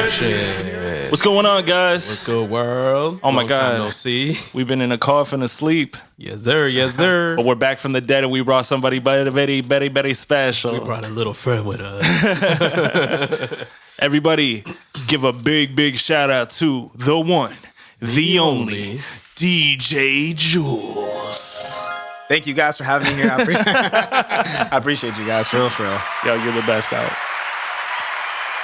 Action. What's going on, guys? What's good, world? Oh my Long time God. no see. We've been in a coffin asleep. Yes, sir. Yes, sir. But we're back from the dead and we brought somebody very, very, very, very special. We brought a little friend with us. Everybody, give a big, big shout out to the one, the only, DJ Julz. Thank you guys for having me here. I appreciate you guys, for real. Yo, you're the best out.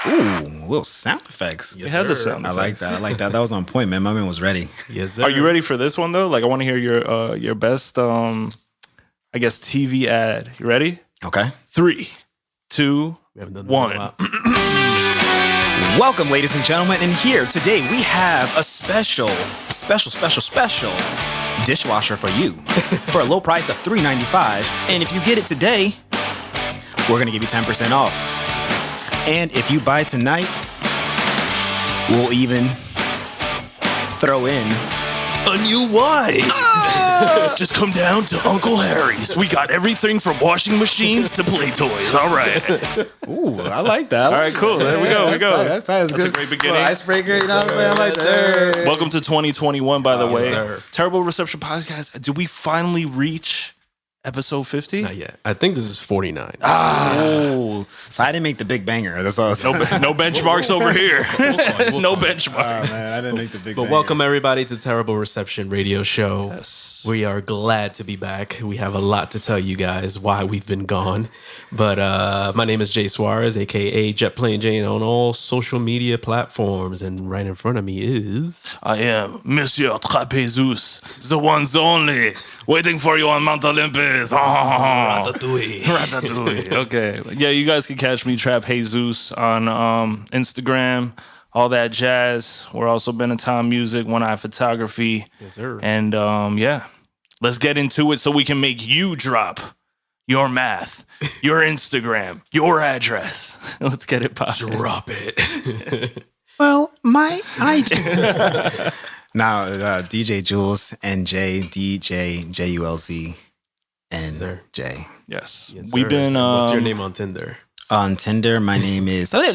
Ooh, little sound effects. You had the sound effects. I like that. That was on point, man. My man was ready. Yes, sir. Are you ready for this one, though? Like, I want to hear your best, I guess, TV ad. You ready? Okay. 3, 2, We haven't done this 1. in a while. Welcome, ladies and gentlemen. And here today we have a special dishwasher for you for a low price of $3.95. And if you get it today, we're gonna give you 10% off. And if you buy tonight, we'll even throw in a new wife. Just come down to Uncle Harry's. We got everything from washing machines to play toys. All right. Ooh, I like that. All right, cool. There we go. That's tight. That's a great beginning. Icebreaker, you know what I'm saying? I like that. Welcome to 2021, by the way. sir. Terrible Reception Podcast. Did we finally reach episode 50? Not yet. I think this is 49. Oh, so I didn't make the big banger. That's all. No benchmarks over here. No benchmark. Oh, man, I didn't make the big But banger. welcome everybody to Terrible Reception Radio Show. Yes. We are glad to be back. We have a lot to tell you guys why we've been gone. But my name is Jay Suarez, aka Jet Plane Jane, on all social media platforms. And right in front of me is I am Monsieur Trapezus, the one's only, waiting for you on Mount Olympus. Ratatouille. Ratatouille. Okay. Yeah, you guys can catch me, Trap Jesus, on Instagram, all that jazz. We're also Benatton Music, One Eye Photography. Yes, sir. And yeah, let's get into it so we can make you drop your math, your Instagram, your address. Let's get it popping. Drop it. Well, my IG. Now, DJ Julz and Jay, DJ Julz and Sir. Jay. Yes. Yes, We've sir. been What's your name on Tinder? On Tinder, my name is. I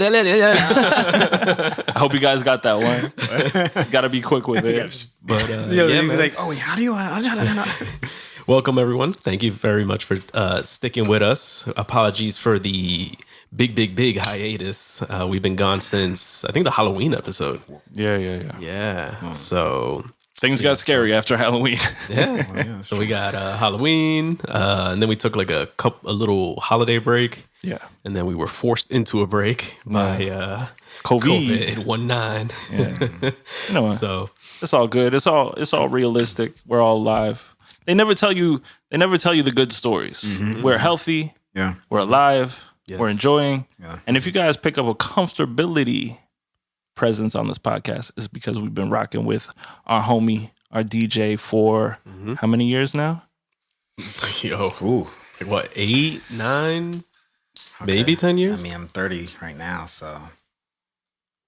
hope you guys got that one. Got to be quick with it. But Yeah, man. like, oh wait, how do you? Welcome, everyone. Thank you very much for sticking with us. Apologies for the big hiatus. We've been gone since, I think, the Halloween episode. Yeah. Yeah. So, Things got scary after Halloween. yeah. So we got Halloween, and then we took like a little holiday break. Yeah. And then we were forced into a break by COVID-19. Yeah. You know what? So, It's all good. It's all realistic. We're all alive. They never tell you the good stories. We're healthy. Yeah. We're alive. Yes. We're enjoying. Yeah. And if you guys pick up a comfortability presence on this podcast, it's because we've been rocking with our homie, our DJ for how many years now? yo, Ooh. like what, 8, 9, maybe 10 years? I mean, I'm 30 right now, so.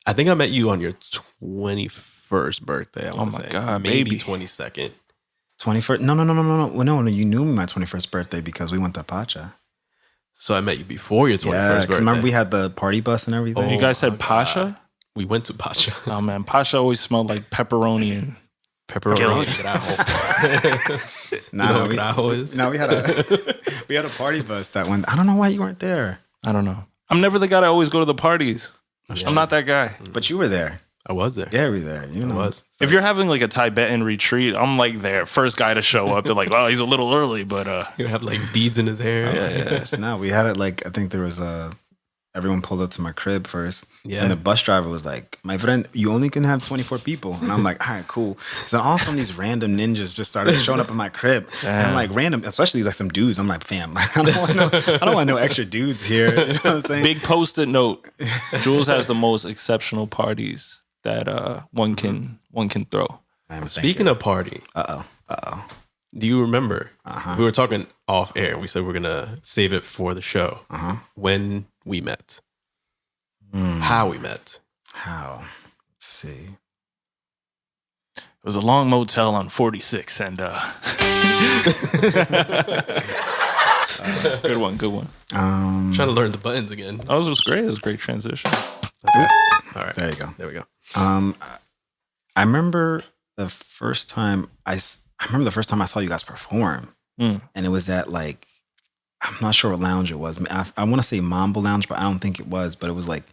I think I met you on your 21st birthday. I wanna my say. God, maybe baby. 22nd. 21st? No. Well, no, you knew me my 21st birthday because we went to Pacha. So I met you before your 21st Yeah, birthday. because remember we had the party bus and everything? You guys my said Pasha? We went to Pacha. Oh man, Pasha always smelled like pepperoni and Pepperoni. Nah, You know no, what grajo is? No, we had a party bus that went. I don't know why you weren't there, I don't know. I'm never the guy that always go to the parties. Yeah. I'm not that guy. but you were there. I was there. Yeah, we were there. You know. I was. If you're having like a Tibetan retreat, I'm like there, first guy to show up. They're like, "Well, he's a little early," but You have like beads in his hair. yeah. No, we had it like I think there was everyone pulled up to my crib first. Yeah. And the bus driver was like, "My friend, you only can have 24 people." And I'm like, "All right, cool." So then all of a sudden these random ninjas just started showing up in my crib. Damn. And like random, especially like some dudes. I'm like, "Fam, I don't want no extra dudes here." You know what I'm saying? Big post-it note. Jules has the most exceptional parties that one can throw. Speaking of party, Uh-oh. do you remember? We were talking off air. We said we're going to save it for the show. When we met. How we met. How? Let's see. It was a long motel on 46 and good one. Trying to learn the buttons again. Oh, this was great. It was a great transition. Okay. All right. There you go. There we go. I remember the first time I saw you guys perform, and it was at like, I'm not sure what lounge it was. I want to say Mambo Lounge, but I don't think it was. But it was like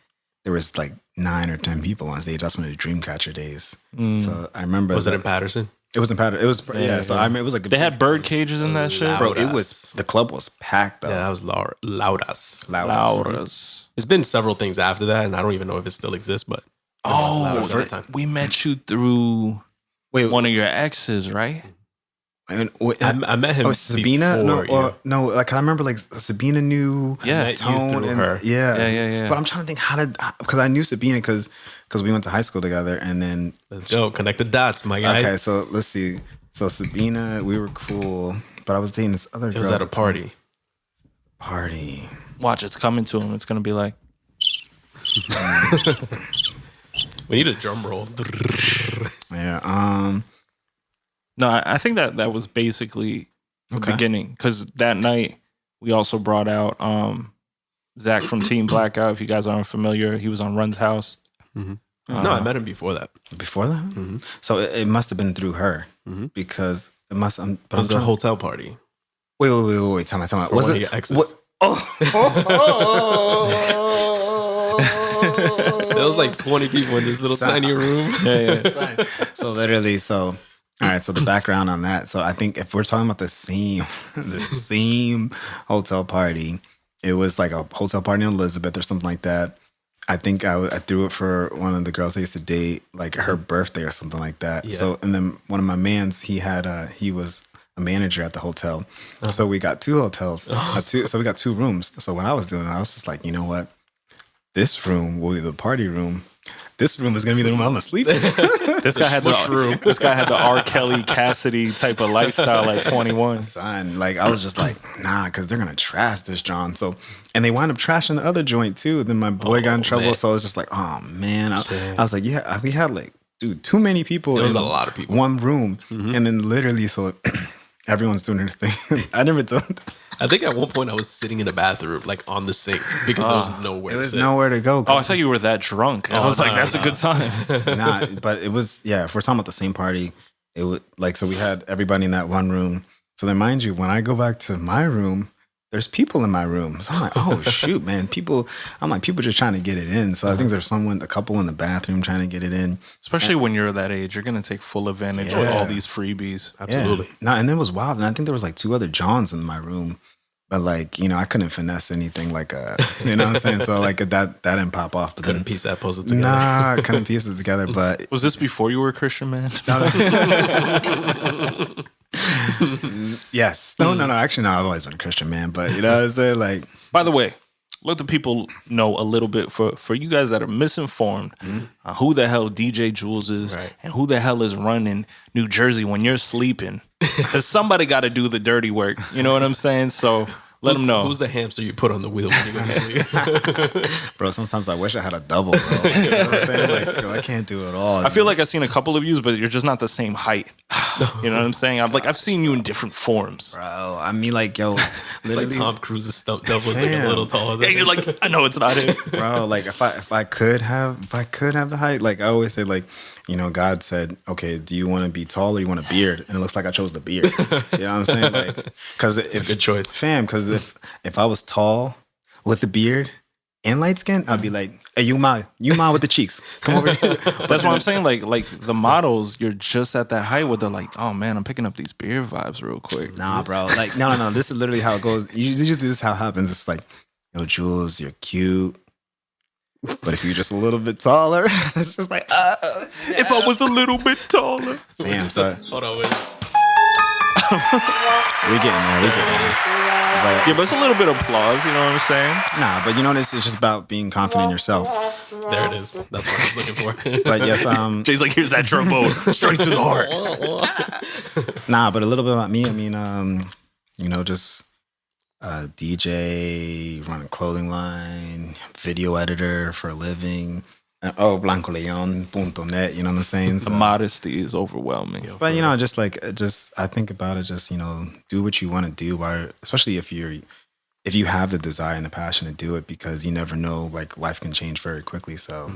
there was like 9 or 10 people on stage. That's one of the Dreamcatcher days. So I remember. Was it in Patterson? It was in Patterson. It was So I mean, it was like They had bird cages in that shit. bro. It was the club was packed though. Yeah, that was Laudas. Lauras. There's been several things after that, and I don't even know if it still exists, but We met you through one of your exes, right? I met him. Oh, Sabina? Before, no. Like I remember, like Sabina knew Tone and her. Yeah. But I'm trying to think because I knew Sabina because we went to high school together, and then Let's go. Connect the dots, my guy. okay. So let's see. So Sabina, we were cool, but I was dating this other girl. It was at a party. Watch, it's coming to him. It's gonna be like. We need a drum roll. Yeah. No, I think that was basically the beginning, because that night we also brought out Zach from Team Blackout. If you guys aren't familiar, he was on Run's house. No, I met him before that. Before that, so it must have been through her because it must. But It was a hotel party. Wait. Time out. Was it? Exes. There was like 20 people in this little tiny room. Yeah. So literally, all right. So the background on that. So I think if we're talking about the same hotel party, it was like a hotel party in Elizabeth or something like that. I think I threw it for one of the girls I used to date, like her birthday or something like that. Yeah. So and then one of my mans, he was a manager at the hotel. So we got 2 hotels. So we got 2 rooms. So what I was doing, I was just like, you know what? This room will be the party room. This room is gonna be the room I'm gonna sleep in. This guy had the R. Kelly Cassidy type of lifestyle at 21. Son, like I was just like, nah, because they're gonna trash this John. So, and they wound up trashing the other joint too. Then my boy got in trouble, man. so I was just like, oh man. I was like, yeah, we had like, dude, too many people. There was in a lot of people. One room, and then literally, so everyone's doing their thing. I never told. I think at one point I was sitting in the bathroom, like on the sink, because there was nowhere. There was to sit. nowhere to go. Oh, I thought you were that drunk. I was like, that's a good time. Nah, but it was, yeah, if we're talking about the same party, it would like, so we had everybody in that one room. So then mind you, when I go back to my room, there's people in my room. So I'm like, oh shoot, man, people just trying to get it in. So I think there's a couple in the bathroom trying to get it in. Especially when you're that age, you're gonna take full advantage of all these freebies. Absolutely. Yeah. No, and it was wild. And I think there was like 2 other Johns in my room. But like, you know, I couldn't finesse anything like you know what I'm saying? So like that didn't pop off. But Couldn't piece that puzzle together. Nah, I couldn't piece it together. But Was this before you were a Christian man? yes. No. Actually, no, I've always been a Christian man. But you know what I'm saying? Like, By the way, let the people know a little bit for you guys that are misinformed, who the hell DJ Julz is, and who the hell is running New Jersey when you're sleeping. Because somebody got to do the dirty work. You know what I'm saying? So let them know. Who's the hamster you put on the wheel when you go to sleep? bro, sometimes I wish I had a double, bro. You know what I'm saying? Like, girl, I can't do it all. I feel like I've seen a couple of you, but you're just not the same height. You know what I'm saying? I've seen you in different forms. Bro, I mean, like, yo, It's literally, like Tom Cruise's stunt double is like a little taller than And you're like, I know it's not him. bro, like if I could have the height, like I always say, like, you know, God said, okay, do you want to be tall or you want a beard? And it looks like I chose the beard. You know what I'm saying? Like, because it's a good choice, fam. Because if I was tall with a beard and light skin, I'd be like, hey, you ma with the cheeks, come over here. That's what I'm saying. Like the models, you're just at that height where they're like, oh man, I'm picking up these beard vibes real quick. Nah, bro. Like, no. This is literally how it goes. Usually this is how it happens. It's like, yo, Julz, you're cute. But if you're just a little bit taller, it's just like, If I was a little bit taller. Damn, so Hold on, wait. we getting there. But, Yeah, but it's a little bit of applause, you know what I'm saying? nah, but you know, this is just about being confident in yourself. There it is. That's what I was looking for. But yes, Jay's like, here's that trombone, straight to the heart. nah, but a little bit about me. I mean, you know, just DJ, run a clothing line, video editor for a living. BlancoLeon.net, you know what I'm saying? The modesty is overwhelming. But you know, just I think about it, just, you know, do what you want to do, especially if you're if you have the desire and the passion to do it, because you never know, like life can change very quickly. So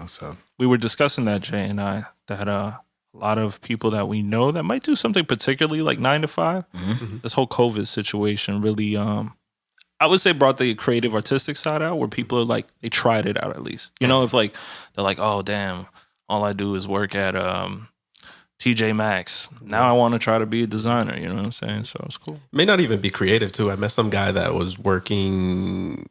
so we were discussing that, Jay and I, that a lot of people that we know that might do something particularly like 9 to 5. This whole COVID situation really, I would say, brought the creative artistic side out, where people are like, they tried it out at least. If like they're like, oh damn, all I do is work at TJ Maxx. Now I want to try to be a designer. You know what I'm saying? So it's cool. May not even be creative too. I met some guy that was working,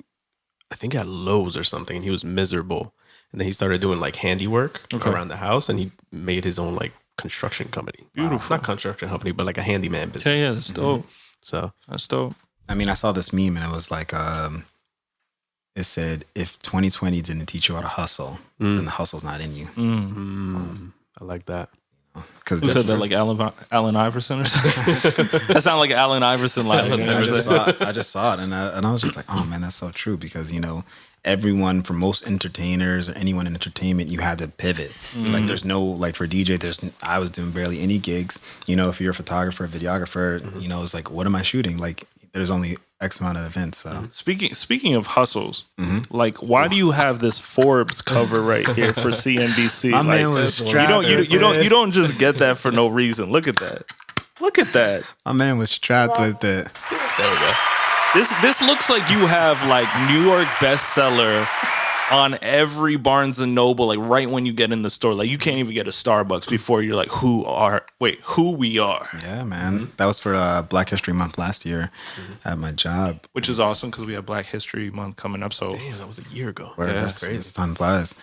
I think at Lowe's or something, and he was miserable. And then he started doing like handiwork around the house, and he made his own like construction company. Beautiful. Not construction company, but like a handyman business. Yeah, that's dope. So that's dope. I mean, I saw this meme and it was like, it said, if 2020 didn't teach you how to hustle, then the hustle's not in you. I like that. Who said that? Like Allen Iverson or something? That sounded like Allen Iverson line. I just saw it, and I was just like, oh man, that's so true, because everyone, for most entertainers or anyone in entertainment, you had to pivot. Like there's no, like for DJ, I was doing barely any gigs. If you're a photographer, videographer, it's like, what am I shooting? Like there's only X amount of events. So speaking of hustles, like why do you have this Forbes cover right here for CNBC? My man was strapped. You don't just get that for no reason. Look at that. Look at that. My man was strapped with it. There we go. This looks like you have like New York bestseller on every Barnes and Noble, like right when you get in the store. Like you can't even get a Starbucks before you're like, who we are. Yeah, man. That was for Black History Month last year at my job. Which is awesome because we have Black History Month coming up. So damn, that was a year ago. Yeah, that's crazy. It's time flies.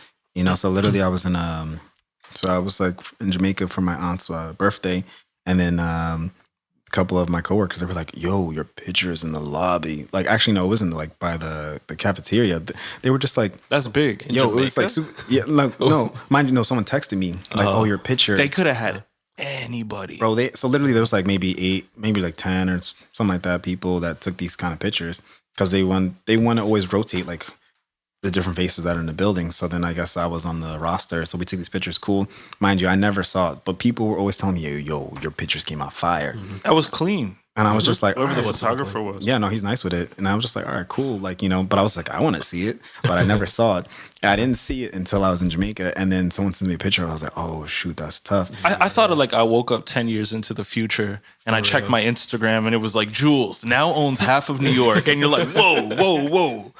So literally I was I was like in Jamaica for my aunt's birthday, and then a couple of my coworkers, they were like, yo, your picture is in the lobby. Like, actually, no, it wasn't like by the cafeteria. They were just like, that's big. Yo, it was like, no, mind you, someone texted me like, oh, your picture. They could have had anybody. Bro, so literally there was like maybe 8, maybe like 10 or something like that, people that took these kind of pictures, because they want to always rotate like the different faces that are in the building. So then I guess I was on the roster. So we took these pictures. Cool. Mind you, I never saw it, but people were always telling me, yo, your pictures came out fire. That was clean. And I was just like, whoever the photographer was. Yeah, no, he's nice with it. And I was just like, all right, cool. Like, but I was like, I want to see it, but I never saw it. I didn't see it until I was in Jamaica. And then someone sent me a picture. I was like, oh, shoot, that's tough. I thought of like, I woke up 10 years into the future and I checked my Instagram and it was like, Julz now owns half of New York. And you're like, whoa.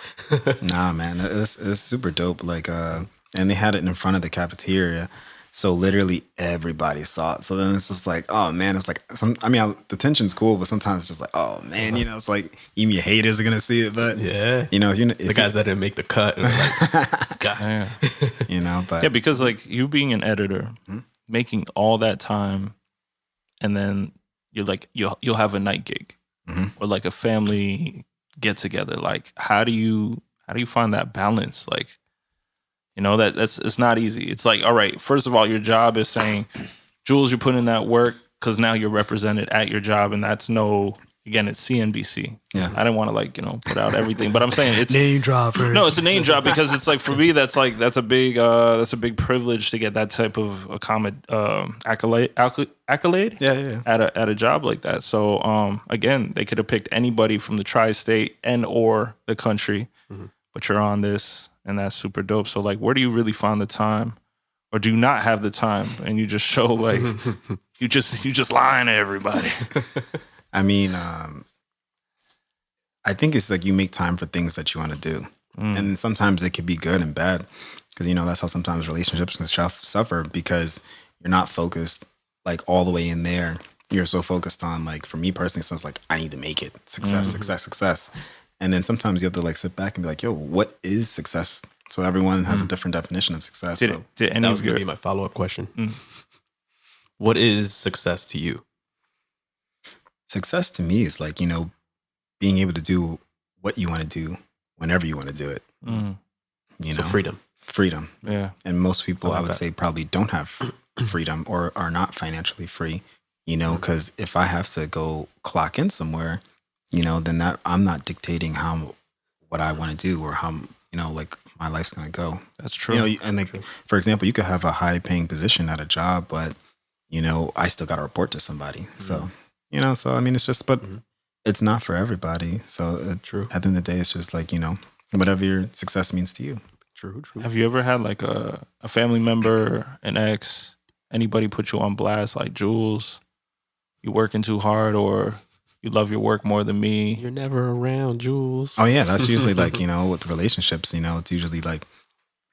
Nah, man, it was super dope. Like, and they had it in front of the cafeteria. So literally everybody saw it. So then it's just like, oh man, it's like the tension's cool, but sometimes it's just like, oh man, it's like even your haters are gonna see it. But yeah, if the guys that didn't make the cut, and like, Scott, but yeah, because like you being an editor, making all that time, and then you're like you'll have a night gig or like a family get together. Like how do you find that balance? Like, that's it's not easy. It's like, all right, first of all, your job is saying, Julz, you put in that work because now you're represented at your job, and that's it's CNBC. Yeah, I didn't want to put out everything, but I'm saying it's name droppers. No, it's a name drop because it's like for me that's a big privilege to get that type of accolade. Yeah. At a job like that. So again, they could have picked anybody from the tri-state and or the country, but you're on this. And that's super dope. So, like, where do you really find the time, or do you not have the time, and you just show like you just lying to everybody? I mean, I think it's like you make time for things that you want to do, and sometimes it could be good and bad, because that's how sometimes relationships can suffer, because you're not focused like all the way in there. You're so focused on, like, for me personally, so it's like I need to make it success. And then sometimes you have to like sit back and be like, yo, what is success? So everyone has a different definition of success. That was going to be my follow-up question. What is success to you? Success to me is like, being able to do what you want to do whenever you want to do it. So freedom. Yeah. And most people, I would say, probably don't have freedom or are not financially free, because if I have to go clock in somewhere, then that I'm not dictating what I want to do or how, like my life's going to go. That's true. And like, for example, you could have a high paying position at a job, but, I still got to report to somebody. So, so, I mean, it's just, but it's not for everybody. So True. At the end of the day, it's just like, whatever your success means to you. True. Have you ever had like a family member, an ex, anybody put you on blast like, Julz, you working too hard, or you love your work more than me? You're never around, Julz. Oh yeah, that's usually like, with relationships, it's usually like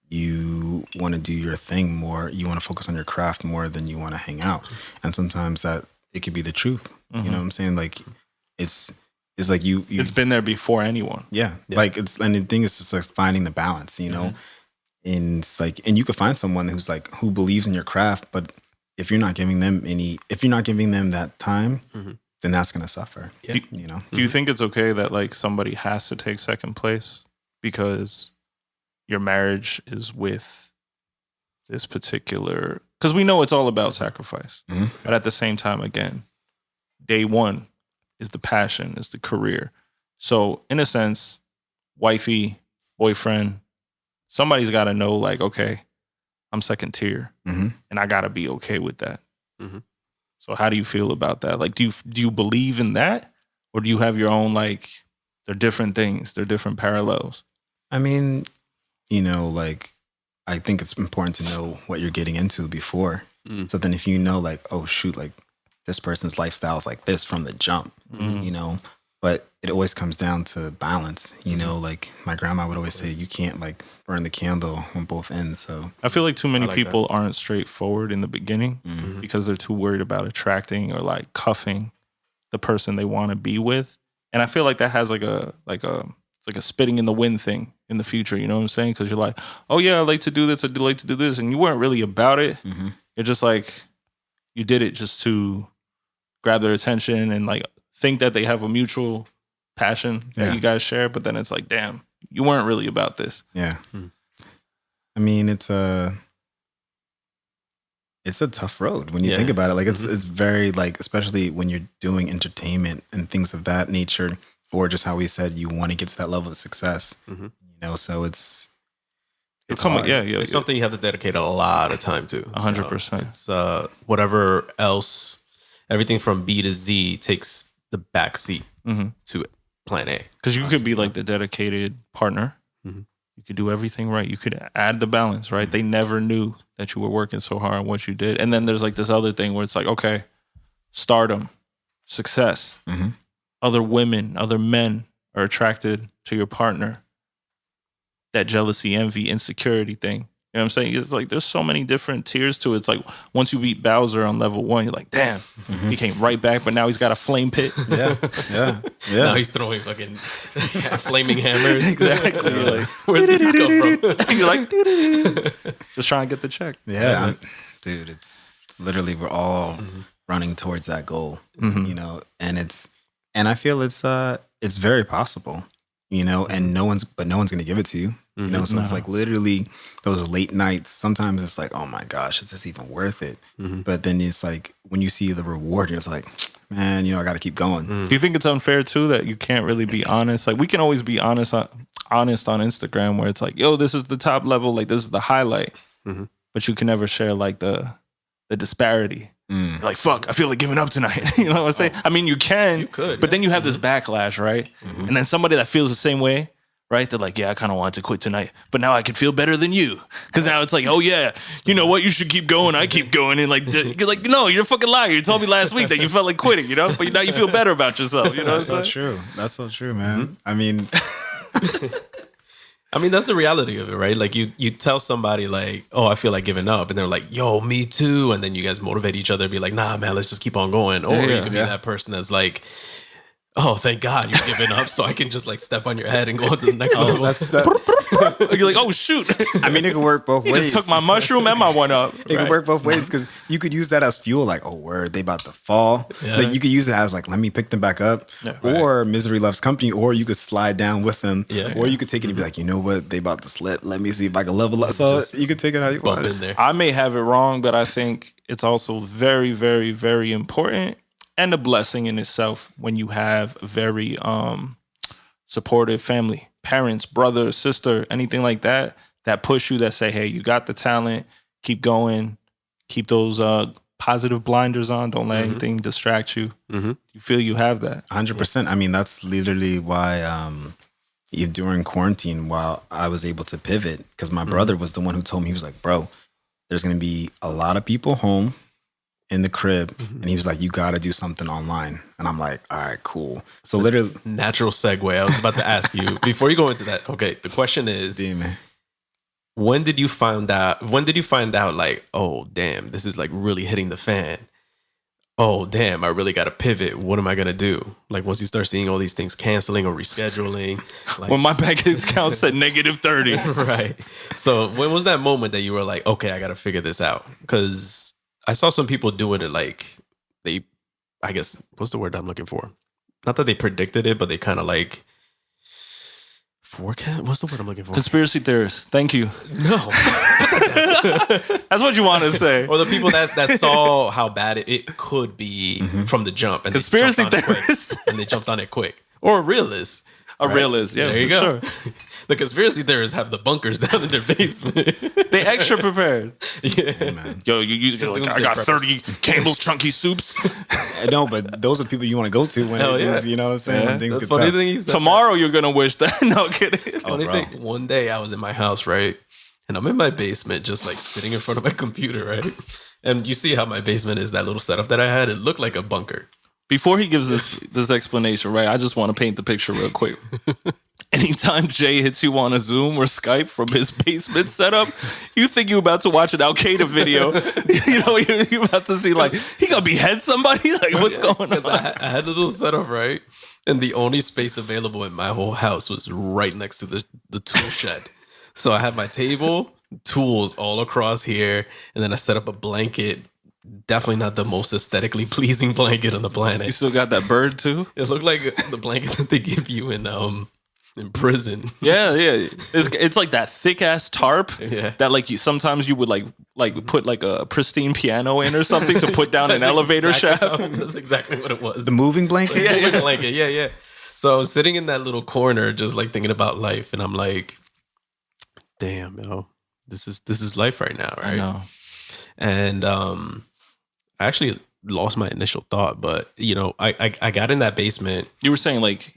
you want to do your thing more. You want to focus on your craft more than you want to hang out. And sometimes that it could be the truth. You know what I'm saying? Like it's like you it's been there before anyone. Yeah. Like and the thing is just like finding the balance, and it's like, and you could find someone who's like, who believes in your craft, but if you're not giving them that time, then that's going to suffer. Yeah. Do you think it's okay that like somebody has to take second place because your marriage is with this particular, because we know it's all about sacrifice, but at the same time, again, day one is the passion, is the career. So in a sense, wifey, boyfriend, somebody's got to know like, okay, I'm second tier and I got to be okay with that. So how do you feel about that? Like, do you believe in that, or do you have your own, like, they're different things, they're different parallels? I mean, like, I think it's important to know what you're getting into before. So then if you know, like, oh shoot, like this person's lifestyle is like this from the jump, but it always comes down to balance, like my grandma would always say, you can't like burn the candle on both ends. So I feel like too many people aren't straightforward in the beginning because they're too worried about attracting or like cuffing the person they want to be with. And I feel like that has it's like a spitting in the wind thing in the future. You know what I'm saying? Because you're like, oh yeah, I like to do this. I do like to do this. And you weren't really about it. You're just like, you did it just to grab their attention and like think that they have a mutual passion that you guys share. But then it's like, damn, you weren't really about this. Yeah. I mean, it's a tough road when you think about it. Like it's very like, especially when you're doing entertainment and things of that nature, or just how we said, you want to get to that level of success, so it's hard. It's something you have to dedicate a lot of time to. 100%. So it's whatever else, everything from B to Z takes the back seat to plan A. Because you could be like the dedicated partner. You could do everything right. You could add the balance, right? They never knew that you were working so hard on what you did. And then there's like this other thing where it's like, okay, stardom, success, other women, other men are attracted to your partner. That jealousy, envy, insecurity thing. You know what I'm saying? It's like there's so many different tiers to it. It's like once you beat Bowser on level 1, you're like, damn, he came right back, but now he's got a flame pit. Yeah. Now he's throwing fucking flaming hammers. Exactly. You're like, where did this come from? You're like, just trying to get the check. Yeah, dude, it's literally, we're all running towards that goal, and I feel it's very possible, and no one's gonna give it to you. So it's like literally those late nights. Sometimes it's like, oh my gosh, is this even worth it? But then it's like when you see the reward, it's like, man, I got to keep going. Do you think it's unfair too that you can't really be honest? Like we can always be honest on Instagram, where it's like, yo, this is the top level, like this is the highlight, but you can never share like the disparity. You're like, fuck, I feel like giving up tonight. You know what I'm saying? I mean, you could, but then you have this backlash, right? And then somebody that feels the same way, right? They're like, yeah, I kind of wanted to quit tonight, but now I can feel better than you. Because now it's like, oh yeah, you know what? You should keep going. I keep going. And like, you're like, no, you're a fucking liar. You told me last week that you felt like quitting, But now you feel better about yourself, you know That's so true. That's so true, man. I mean... that's the reality of it, right? Like you tell somebody like, oh, I feel like giving up. And they're like, yo, me too. And then you guys motivate each other, be like, nah, man, let's just keep on going. Or you could be that person that's like, oh, thank God you're giving up so I can just like step on your head and go on to the next level. You're like, oh, shoot. I mean, it could work both ways. You just took my mushroom and my one up. It could work both ways because you could use that as fuel, like, oh, word, they about to fall. Yeah. Like you could use it as like, let me pick them back up. Yeah, or misery loves company, or you could slide down with them. Yeah, or you could take it and be like, you know what, they about to slip. Let me see if I can level up. So you could take it how you want. In there. I may have it wrong, but I think it's also very, very, very important and a blessing in itself when you have very supportive family, parents, brother, sister, anything like that push you, that say, hey, you got the talent, keep going, keep those positive blinders on. Don't let anything distract you. You feel you have that? 100%. I mean, that's literally why during quarantine, while I was able to pivot, because my brother was the one who told me, he was like, bro, there's going to be a lot of people home in the crib. And he was like, you got to do something online. And I'm like, all right, cool. So literally. Natural segue. I was about to ask you, before you go into that, okay, the question is, Damn, when did you find out like, oh, damn, this is like really hitting the fan? Oh, damn, I really got to pivot. What am I going to do? Like once you start seeing all these things canceling or rescheduling. Like, When my bank account said -30. right. So when was that moment that you were like, okay, I got to figure this out? Because I saw some people doing it like I guess, what's the word I'm looking for? Not that they predicted it, but they kind of like forecast. What's the word I'm looking for? Conspiracy theorists. Thank you. No. That's what you want to say. Or the people that saw how bad it could be from the jump. And Conspiracy they jumped on it theorists. quick, and they jumped on it quick. Or a realist. A realist. Yeah, There you for go. sure. The conspiracy theorists have the bunkers down in their basement. They extra prepared. Yeah. man. Yo, you like, I got 30 Campbell's Chunky Soups. No, but those are the people you want to go to when Hell things, yeah. you know what I'm saying? When things The get funny tough. thing you said Tomorrow you're going to wish that. No, kidding. Funny bro. thing, one day I was in my house, right? And I'm in my basement, just like sitting in front of my computer, right? And you see how my basement is, that little setup that I had? It looked like a bunker. Before he gives this explanation, right, I just want to paint the picture real quick. Anytime Jay hits you on a Zoom or Skype from his basement setup, you think you're about to watch an Al Qaeda video. You know, you're about to see like, he gonna behead somebody? Like, what's going on? I had a little setup, right? And the only space available in my whole house was right next to the tool shed. So I had my table, tools all across here, and then I set up a blanket. Definitely not the most aesthetically pleasing blanket on the planet. You still got that bird too? It looked like the blanket that they give you in prison. Yeah. It's like that thick ass tarp Yeah. that like sometimes you would like put like a pristine piano in or something to put down an elevator shaft. That's exactly what it was. The moving blanket? Yeah, blanket. Yeah. So I was sitting in that little corner, just like thinking about life, and I'm like, damn, this is life right now, right? I know. And I actually lost my initial thought, but I got in that basement. You were saying like,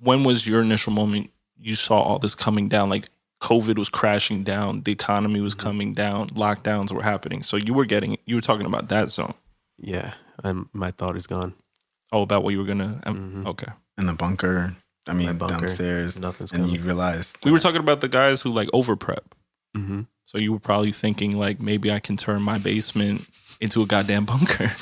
when was your initial moment you saw all this coming down? Like COVID was crashing down, the economy was coming down, lockdowns were happening. So you were talking about that zone. Yeah, and my thought is gone. Oh, about what you were gonna. Okay. In the bunker. I mean, bunker, downstairs. nothing's and coming. you realized. We were talking about the guys who like over prep. Mm-hmm. So you were probably thinking like, maybe I can turn my basement into a goddamn bunker.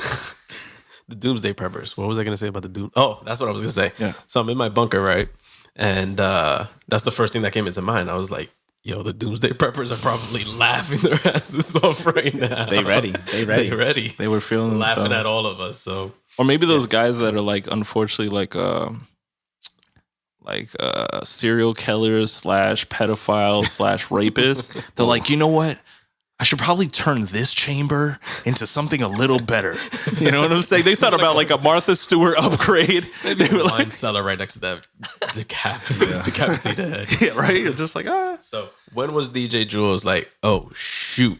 The doomsday preppers. What was I going to say about the doom? Oh, that's what I was going to say. Yeah. So I'm in my bunker, right? And that's the first thing that came into mind. I was like, yo, the doomsday preppers are probably laughing their asses off right now. They ready. They ready. They were feeling laughing themselves. at all of us. So, or maybe those guys that are like, unfortunately, like serial killers / pedophile / rapist. They're like, you know what? I should probably turn this chamber into something a little better. You know what I'm saying? They thought about like a Martha Stewart upgrade. maybe They were a wine like, cellar right next to that decapitated head. yeah, right? You're just like, ah. So when was DJ Julz like, oh, shoot?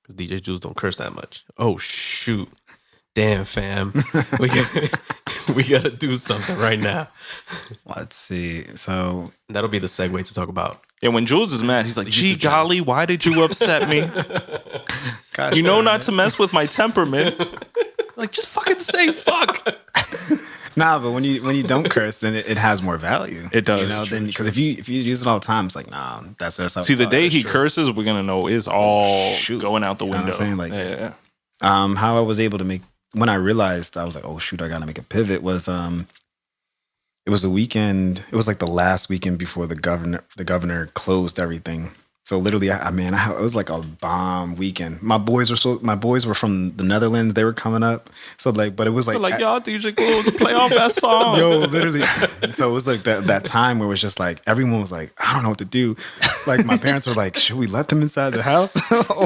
Because DJ Julz don't curse that much. Oh, shoot. Damn, fam. We got to do something right now. Let's see. So That'll be the segue to talk about. Yeah, when Julz is mad, he's like, gee golly, why did you upset me? gosh, You know not to mess with my temperament. Like, just fucking say fuck. Nah, but when you don't curse, then it has more value. It does. You know, then because if you use it all the time, it's like, nah, that's how. See, the day he curses. curses, we're gonna know is all Shoot. going out the You know window. what I'm saying? Like, yeah. How I was able to make, when I realized I was like, oh shoot, I gotta make a pivot, was it was a weekend. It was like the last weekend before the governor closed everything. So literally, it was like a bomb weekend. My boys were from the Netherlands. They were coming up. So like, but it was like, Y'all DJ Julz, play off that song. yo, literally. So it was like that time where it was just like, everyone was like, I don't know what to do. Like my parents were like, should we let them inside the house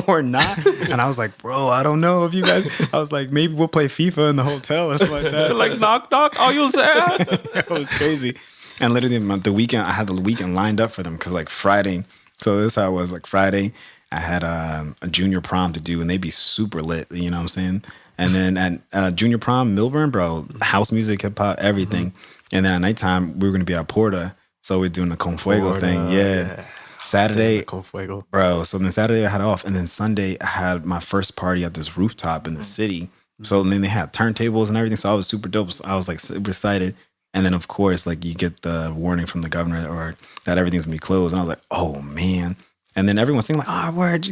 or not? And I was like, bro, I don't know if you guys, I was like, maybe we'll play FIFA in the hotel or something like that. They're like, knock, knock, are you there? It was crazy. And literally the weekend, I had the weekend lined up for them because like Friday. So this is how it was, like Friday, I had a junior prom to do, and they'd be super lit. You know what I'm saying? And then at junior prom, Milburn, bro, house music, hip hop, everything. And then at nighttime, we were gonna be at Porta, so we're doing the Con Fuego thing. Yeah. Saturday, Con Fuego. bro. So then Saturday I had off, and then Sunday I had my first party at this rooftop in the city. So then they had turntables and everything. So I was super dope. So I was like super excited. And then of course, like you get the warning from the governor or that everything's gonna be closed. And I was like, oh man. And then everyone's thinking like, word,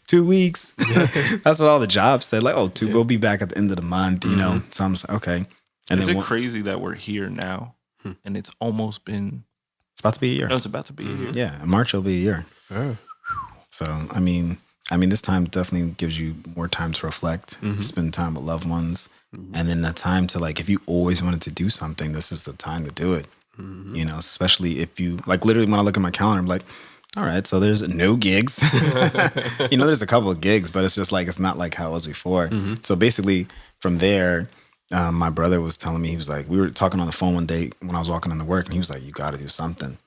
2 weeks. That's what all the jobs said. Like, we'll be back at the end of the month, you know. So I'm just like, okay. And is it crazy that we're here now and it's almost been... It's about to be a year. No, it's about to be a year. Yeah, in March it'll be a year. Oh. So, I mean, this time definitely gives you more time to reflect, spend time with loved ones. And then the time to, like, if you always wanted to do something, this is the time to do it. You know, especially if you, like, literally when I look at my calendar, I'm like, all right, so there's no gigs. There's a couple of gigs, but it's just like, it's not like how it was before. So basically from there, my brother was telling me, he was like, we were talking on the phone one day when I was walking into work, and he was like, you got to do something.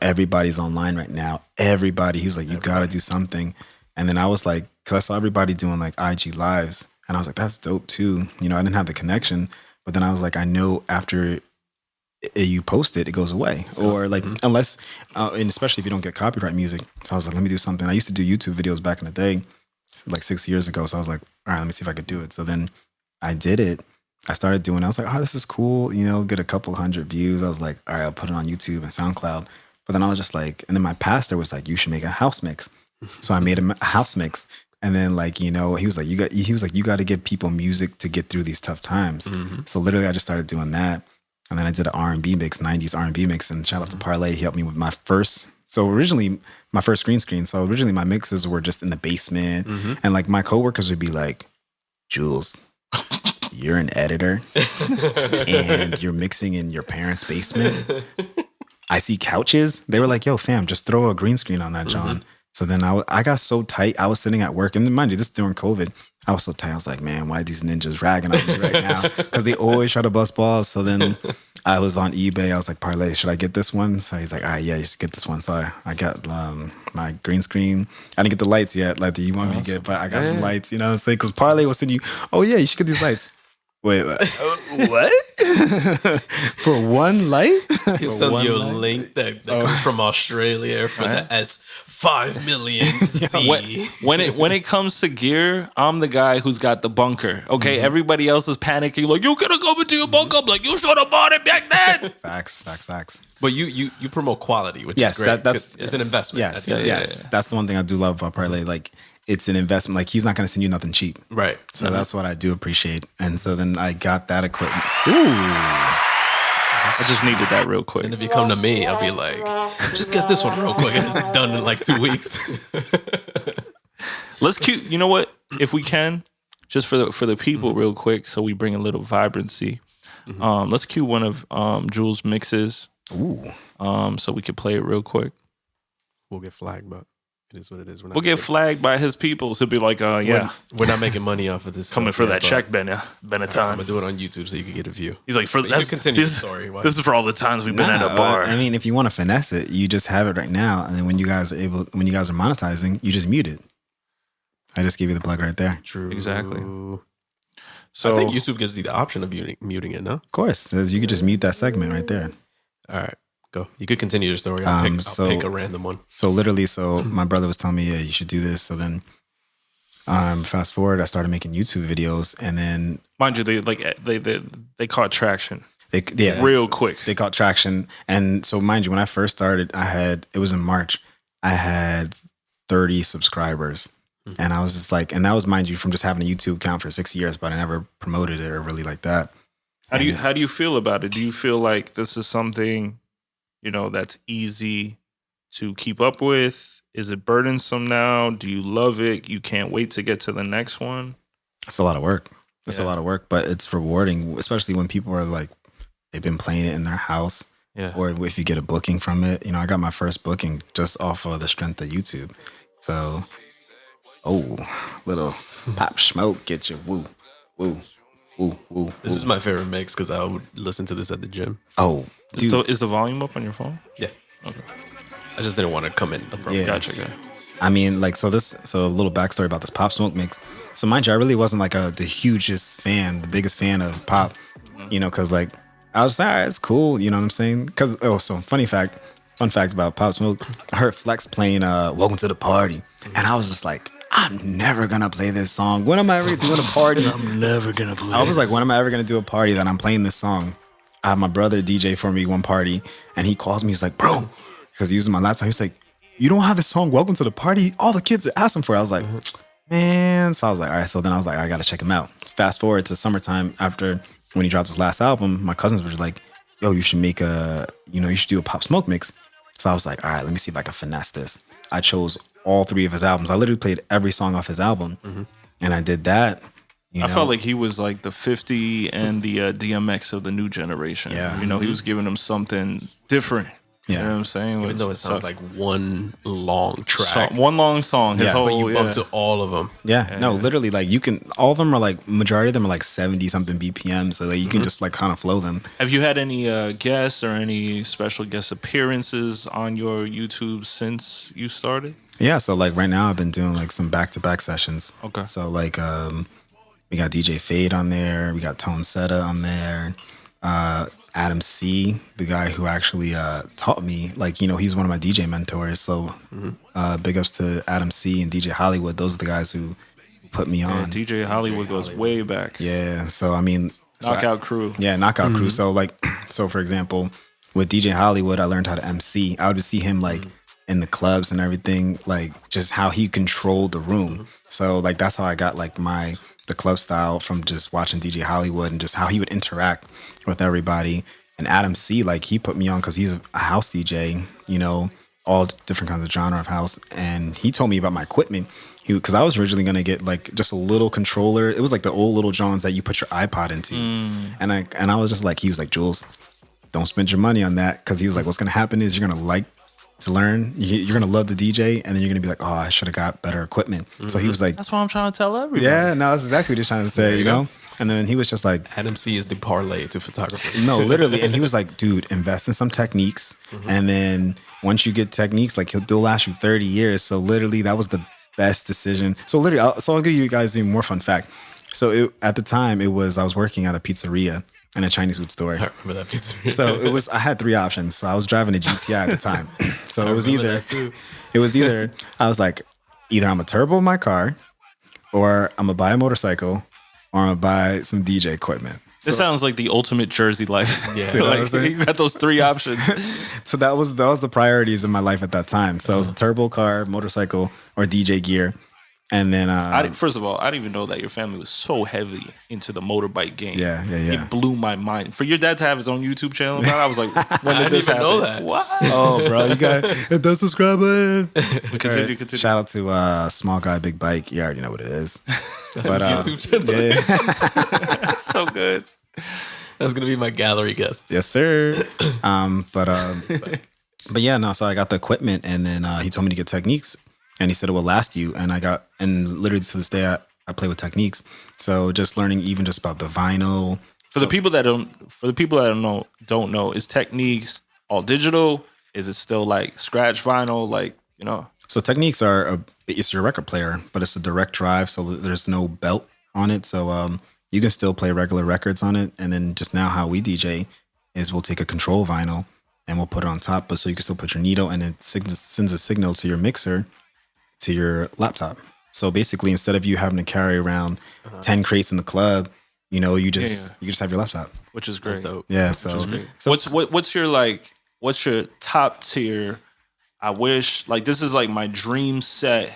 Everybody's online right now. Everybody. He was like, you got to do something. And then I was like, because I saw everybody doing like IG lives, and I was like, that's dope too. I didn't have the connection, but then I was like, I know after you post it, it goes away. Or like, unless, and especially if you don't get copyright music. So I was like, let me do something. I used to do YouTube videos back in the day, like 6 years ago. So I was like, all right, let me see if I could do it. So then I did it. I started doing it. I was like, this is cool. Get a couple hundred views. I was like, all right, I'll put it on YouTube and SoundCloud. But then I was just like, and then my pastor was like, you should make a house mix. So I made a house mix. And then like, he was like, you got to give people music to get through these tough times. So literally I just started doing that. And then I did an R&B mix, 90s R&B mix. And shout out to Parlay. He helped me with my first. So originally my first green screen. So originally my mixes were just in the basement. And like my coworkers would be like, Julz, you're an editor and you're mixing in your parents' basement. I see couches. They were like, yo, fam, just throw a green screen on that, John. So then I got so tight. I was sitting at work, and mind you, this is during COVID. I was so tight. I was like, man, why are these ninjas ragging on me right now? Because they always try to bust balls. So then I was on eBay. I was like, Parlay, should I get this one? So he's like, all right, yeah, you should get this one. So I got my green screen. I didn't get the lights yet, like you want me to get, but I got some lights, you know what I'm saying? Because Parlay was sending you, oh yeah, you should get these lights. Wait, what? For one light? He'll send you a link that comes from Australia for the S5 million C. When it comes to gear, I'm the guy who's got the bunker. Okay, everybody else is panicking, like, you could have come into your bunker. I'm like, you should have bought it back then. Facts. But you promote quality, which is great. It's an investment. Yes. That's the one thing I do love about Parlay. Like, it's an investment. Like, he's not going to send you nothing cheap. Right. So that's what I do appreciate. And so then I got that equipment. Ooh. I just needed that real quick. And if you come to me, I'll be like, just get this one real quick. And it's done in like 2 weeks. Let's cue, you know what? If we can, just for the people real quick, so we bring a little vibrancy. Let's cue one of Julz' mixes. Ooh. So we could play it real quick. We'll get flagged, but it is what it is. We'll get flagged by his people. So it'll be like, yeah. We're not making money off of this. Coming for that check, Benatton. I'm going to do it on YouTube so you can get a view. He's like, continue the story. This is for all the times we've been at a bar. I mean, if you want to finesse it, you just have it right now. And then when you guys are monetizing, you just mute it. I just gave you the plug right there. True. Exactly. So I think YouTube gives you the option of muting it, no? Of course. You could just mute that segment right there. All right. Go. You could continue your story. I'll pick a random one. So literally, my brother was telling me, yeah, you should do this. So then fast forward, I started making YouTube videos, and then mind you, they caught traction. Real quick. They caught traction. And so mind you, when I first started, it was in March, I had 30 subscribers. And I was just like, and that was, mind you, from just having a YouTube account for 6 years, but I never promoted it or really like that. How do you feel about it? Do you feel like this is something, that's easy to keep up with? Is it burdensome now? Do you love it? You can't wait to get to the next one? It's a lot of work. It's a lot of work, but it's rewarding, especially when people are like, they've been playing it in their house. Yeah. Or if you get a booking from it. I got my first booking just off of the strength of YouTube. So, little pop smoke, get you woo, woo, woo, woo. This is my favorite mix because I would listen to this at the gym. Oh, dude. Is the volume up on your phone? Yeah. Okay. I just didn't want to come in. Yeah. Gotcha. I mean, like, so a little backstory about this Pop Smoke mix. So mind you, I really wasn't like the hugest fan, the biggest fan of pop, because like I was like, all right, it's cool, you know what I'm saying? Because so fun fact about Pop Smoke, I heard Flex playing "Welcome to the Party," and I was just like, I'm never gonna play this song. When am I ever doing a party? I'm never gonna play. I was like, when am I ever gonna do a party that I'm playing this song? I had my brother DJ for me one party, and he calls me. He's like, bro, because he using my laptop. He's like, you don't have this song "Welcome to the Party"? All the kids are asking for it. I was like, man. So I was like, all right. So then I was like, I gotta check him out. Fast forward to the summertime after when he dropped his last album, my cousins were just like, yo, you should you should do a Pop Smoke mix. So I was like, all right, let me see if I can finesse this. I chose all 3 of his albums. I literally played every song off his album, and I did that. I felt like he was like the 50 and the DMX of the new generation. Yeah. He was giving them something different. Yeah. You know what I'm saying? Even though it sounds like one long track. One long song. His Yeah. whole, But you bump to all of them. Yeah, no, literally, like all of them are like, majority of them are like 70 something BPM, so like you can just like kind of flow them. Have you had any guests or any special guest appearances on your YouTube since you started? Yeah, so like right now I've been doing like some back-to-back sessions. Okay. So like we got DJ Fade on there, we got Tone Seta on there, Adam C, the guy who actually taught me, like, he's one of my DJ mentors. So big ups to Adam C and DJ Hollywood. Those are the guys who put me on. Yeah, DJ Hollywood goes way back. Yeah, so I mean, Knockout Crew. Yeah, Knockout Crew. So like, so for example, with DJ Hollywood, I learned how to MC. I would just see him like in the clubs and everything, like just how he controlled the room. So like that's how I got like the club style from just watching DJ Hollywood and just how he would interact with everybody. And Adam C, like he put me on because he's a house DJ, all different kinds of genre of house. And he told me about my equipment. Because I was originally gonna get like just a little controller. It was like the old little Johns that you put your iPod into. And I was just like, he was like, Julz, don't spend your money on that. Because he was like, what's gonna happen is you're gonna like to learn. You're gonna love the DJ, and then you're gonna be like, oh, I should have got better equipment. So he was like, That's what I'm trying to tell everybody. yeah, no, that's exactly what he's trying to say, you know. And then he was just like, Adam C is the parlay to photographers. no, literally. And he was like, dude, invest in some techniques, and then once you get techniques, like they'll last you 30 years. So literally, that was the best decision. So literally, I'll give you guys even more fun fact. So at the time, I was working at a pizzeria in a Chinese food store. I remember that pizzeria. So I had 3 options. So I was driving a GTI at the time. So it was either I was like, either I'm a turbo in my car, or I'm gonna buy a motorcycle, or I'm gonna buy some DJ equipment. This sounds like the ultimate Jersey life. Yeah. You know what I'm Like saying? you got those 3 options. So that was the priorities in my life at that time. So it was a turbo car, motorcycle, or DJ gear. And then First of all, I didn't even know that your family was so heavy into the motorbike game. Yeah. It blew my mind. For your dad to have his own YouTube channel, I was like, when did this happen? know that. What? Oh, bro, you got to hit that subscribe button. Continue. Shout out to Small Guy Big Bike. You already know what it is. That's his YouTube channel. Yeah. That's so good. That's gonna be my gallery guest. Yes, sir. But yeah, no. So I got the equipment, and then he told me to get techniques, and he said it will last you. And and literally to this day, I play with techniques. So just learning even just about the vinyl. For the people that don't know, is techniques all digital? Is it still like scratch vinyl? Like, So techniques it's your record player, but it's a direct drive, so there's no belt on it. So you can still play regular records on it. And then just now how we DJ is we'll take a control vinyl and we'll put it on top, but so you can still put your needle, and it sends a signal to your mixer to your laptop. So basically, instead of you having to carry around 10 crates in the club, you just have your laptop, which is great. That's dope. Yeah. What's your top tier? I wish, like, this is like my dream set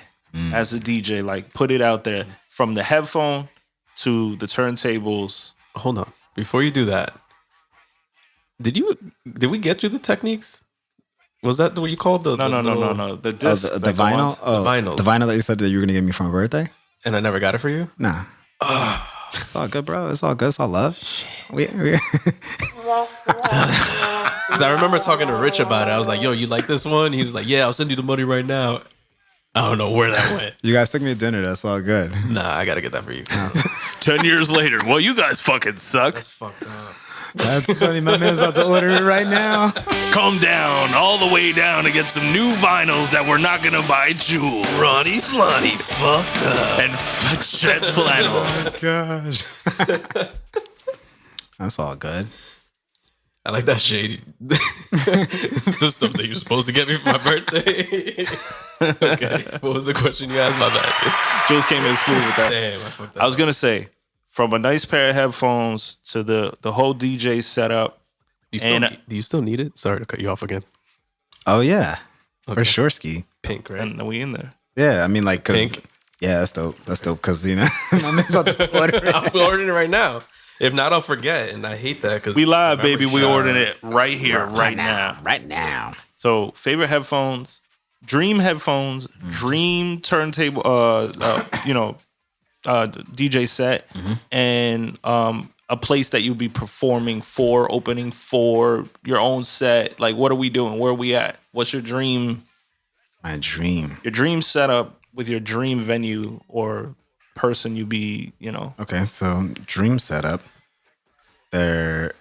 as a DJ. Like, put it out there from the headphone to the turntables. Hold on. Before you do that, did we get you the techniques? Was that what you called the No. The disc, the vinyl, the vinyls. the vinyl that you said that you were gonna give me for my birthday. And I never got it for you? Nah. It's all good, bro. It's all good. It's all love. Because I remember talking to Rich about it. I was like, yo, you like this one? He was like, yeah, I'll send you the money right now. I don't know where that went. You guys took me to dinner. That's all good. Nah, I got to get that for you. 10 years later. Well, you guys fucking suck. That's fucked up. That's funny. My man's about to order it right now. Come down, all the way down to get some new vinyls that we're not gonna buy Jules. Ronnie Flonnie fucked up. And shed flannels. Gosh. That's all good. I like that shade. The stuff that you're supposed to get me for my birthday. Okay. What was the question you asked? My bad. Jules came in smooth with that. Damn, I fucked up. I was gonna say, from a nice pair of headphones to the whole DJ setup. Do you still need it? Sorry to cut you off again. Oh, yeah. Okay. For sure, Ski. Pink, right? And we in there. Yeah, I mean, like, cause, Pink. Yeah, that's dope. That's dope, because, you know, my man's about to order it. I'm ordering it right now. If not, I'll forget, and I hate that because We live, baby. We ordering it right here, right now. Right now. So, favorite headphones, dream headphones, dream turntable, DJ set, and a place that you'll be performing for, opening for your own set. Like, what are we doing? Where are we at? What's your dream? My dream. Your dream setup with your dream venue or person you be, Okay, so dream setup. There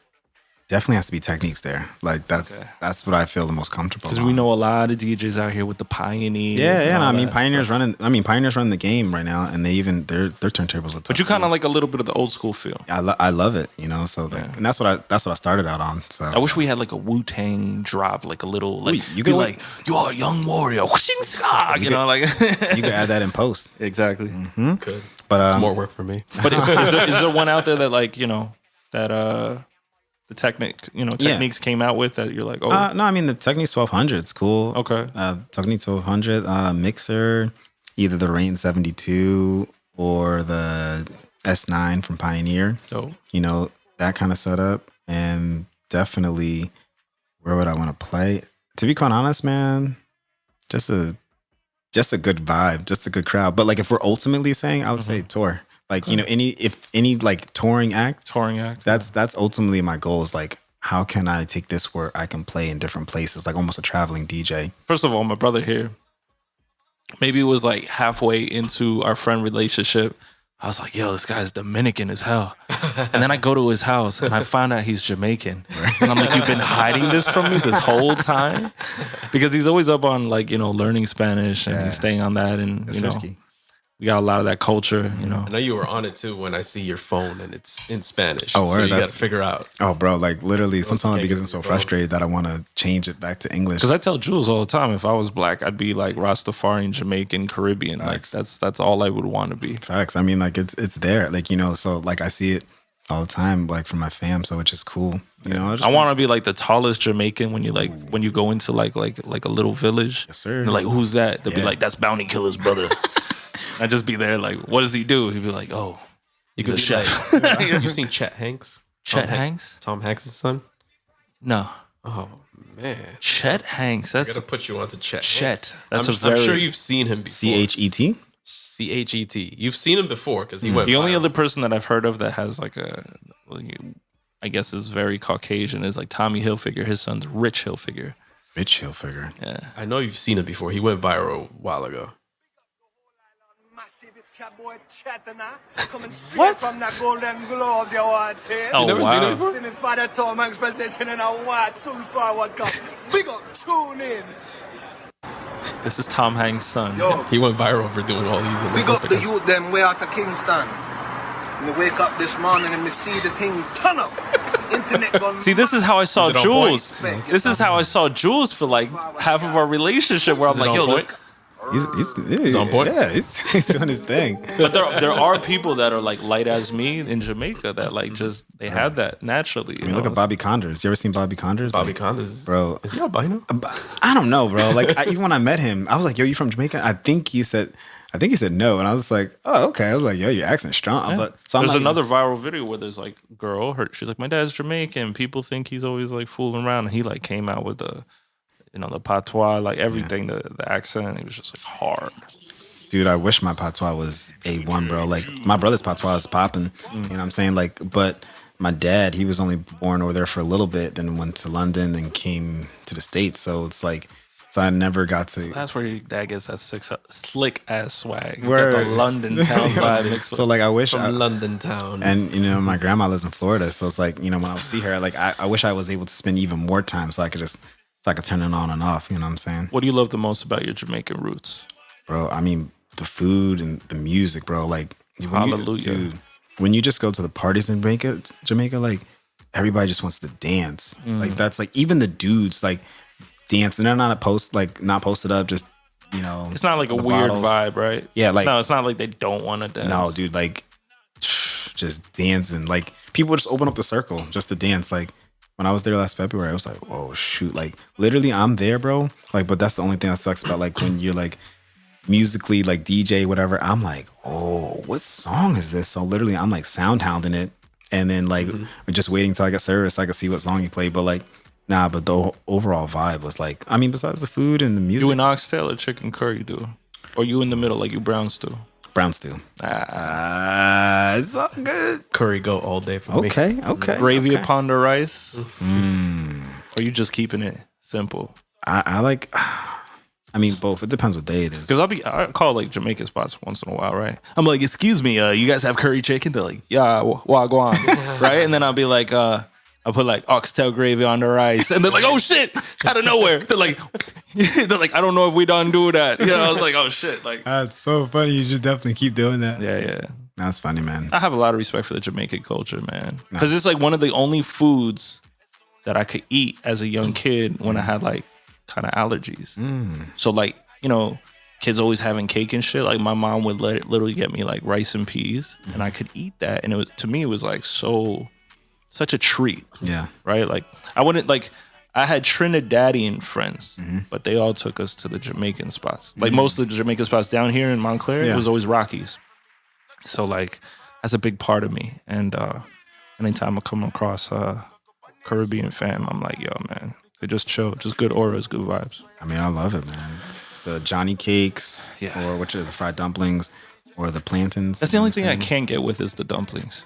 definitely has to be techniques there. Like that's what I feel the most comfortable. Because we know a lot of DJs out here with the Pioneers. Yeah. and I all mean, that Pioneers stuff. running the game right now, and their turntables are tough. But you kind of like a little bit of the old school feel. I love it, So and that's what I started out on. So I wish we had like a Wu-Tang drop, like a little like you you could be like, you're a young warrior, like you could add that in post. exactly. Good. But It's more work for me. But is there one out there that like that the techniques came out with that you're like, oh no, I mean the Technics 1200 is cool. okay, Technics 1200 mixer, either the Rain 72 or the S9 from Pioneer. dope. That kind of setup, and definitely where would I want to play? To be quite honest, man, just a good vibe, just a good crowd. But like if we're ultimately saying, I would say tour. Like, any like touring act, that's ultimately my goal is like, how can I take this where I can play in different places, like almost a traveling DJ? First of all, my brother here, maybe it was like halfway into our friend relationship. I was like, yo, this guy's Dominican as hell. And then I go to his house and I find out he's Jamaican. And I'm like, you've been hiding this from me this whole time? Because he's always up on like, learning Spanish and he's staying on that. And, risky. we got a lot of that culture, I know you were on it too when I see your phone and it's in Spanish. Oh, so you got to that's- figure out. Oh, bro, like literally, sometimes I be can't getting get so your phone. frustrated that I want to change it back to English. Because I tell Jules all the time, if I was black, I'd be like Rastafarian, Jamaican, Caribbean. Facts. Like that's all I would want to be. Facts. I mean, like it's there, like so like I see it all the time, like from my fam, so it's just cool. I want to be like the tallest Jamaican when you go into like a little village. Yes, sir. And they're like, who's that? They'll be Yeah. like, that's Bounty Killer's brother. I'd just be there like, what does he do? He'd be like, oh, You he's a could be chef. like, you've seen Chet Hanks? Chet Hanks? Tom Hanks' son? No. Oh, man. Chet Hanks. I That's gotta put you onto Chet. Chet. Hanks. That's I'm sure you've seen him before. CHET. CHET. You've seen him before because he went. The only viral. other person that I've heard of that has like I guess is very Caucasian is like Tommy Hilfiger. His son's Rich Hilfiger. Rich Hilfiger. Yeah. I know you've seen him before. He went viral a while ago. What? From the Golden Globes, you want to see? Oh, never seen wow. it before? See me father Tom Hanks presenting in a white soon forward cup. Big up, tune in. This is Tom Hanks' son. Yo, He went viral for doing all these in his big up the Instagram. youth them way out of Kingston. Me wake up this morning and me see the thing turn up. Internet gone. See, this is how I saw Is it on Jules. point? This is how I saw Jules for like half of our relationship where I'm Is it like, on yo, point? look. He's on point? Yeah, he's doing his thing. But there are people that are like light as me in Jamaica that like just they have that naturally. I mean, look at Bobby Condors. You ever seen Bobby Condors? Bobby Like, Condos. bro. Is he albino? I don't know, bro. Like even when I met him, I was like, "Yo, you from Jamaica?" I think he said no, and I was like, "Oh, okay." I was like, "Yo, your accent's strong." Yeah. But so I'm There's like, another viral video where there's like girl, she's like, my dad's Jamaican. People think he's always like fooling around, and he like came out with the patois, like everything, the accent. It was just like hard. dude, I wish my patois was A1, bro. Like my brother's patois is popping. You know what I'm saying? Like, but my dad, he was only born over there for a little bit, then went to London and came to the States. So it's like So I never got to. That's where your dad gets that slick ass swag. You Word. got the London town vibe mixed with. So like I wish From London town. and my grandma lives in Florida, so it's like, when I see her, like I wish I was able to spend even more time so I could turn it on and off. You know what I'm saying? What do you love the most about your Jamaican roots? Bro, I mean the food and the music, bro. Like Hallelujah. When you just go to the parties in Jamaica, like everybody just wants to dance. Like that's like even the dudes like dance, and they're not posted up, just It's not like a the weird bottles. vibe, right? Yeah, like No, it's not like they don't want to dance. no, dude, like just dancing. Like people just open up the circle just to dance. Like when I was there last February, I was like, oh shoot, like literally I'm there, bro. Like, but that's the only thing that sucks about like when you're like musically like DJ whatever. I'm like, oh, what song is this? So literally I'm like sound hounding it, and then like we're just waiting till I get service so I can see what song you play. But like. Nah, but the overall vibe was like, I mean, besides the food and the music. You in oxtail or chicken curry do? Or you in the middle like you brown stew? Brown stew. It's all good. Curry go all day for me. Okay. Gravy okay. upon the rice? Or you just keeping it simple? I like, I mean, both. It depends what day it is. Because I call like Jamaican spots once in a while, right? I'm like, excuse me, you guys have curry chicken? They're like, yeah, wagwan, right? And then I'll be like, I put like oxtail gravy on the rice, and they're like, "Oh shit!" Out of nowhere, they're like, "I don't know if we done do that." I was like, "Oh shit!" Like That's so funny. You should definitely keep doing that. yeah. That's funny, man. I have a lot of respect for the Jamaican culture, man, because it's like one of the only foods that I could eat as a young kid when I had like kind of allergies. So like kids always having cake and shit. Like my mom would literally get me like rice and peas, and I could eat that, and it was like such a treat. Yeah. Right? Like I had Trinidadian friends, but they all took us to the Jamaican spots. Like most of the Jamaican spots down here in Montclair, it was always Rockies. So like that's a big part of me. And anytime I come across Caribbean fam, I'm like, yo, man, they just chill, just good auras, good vibes. I mean, I love it, man. The Johnny cakes, Yeah. or the fried dumplings, or the plantains. That's the only thing I can't get with is the dumplings.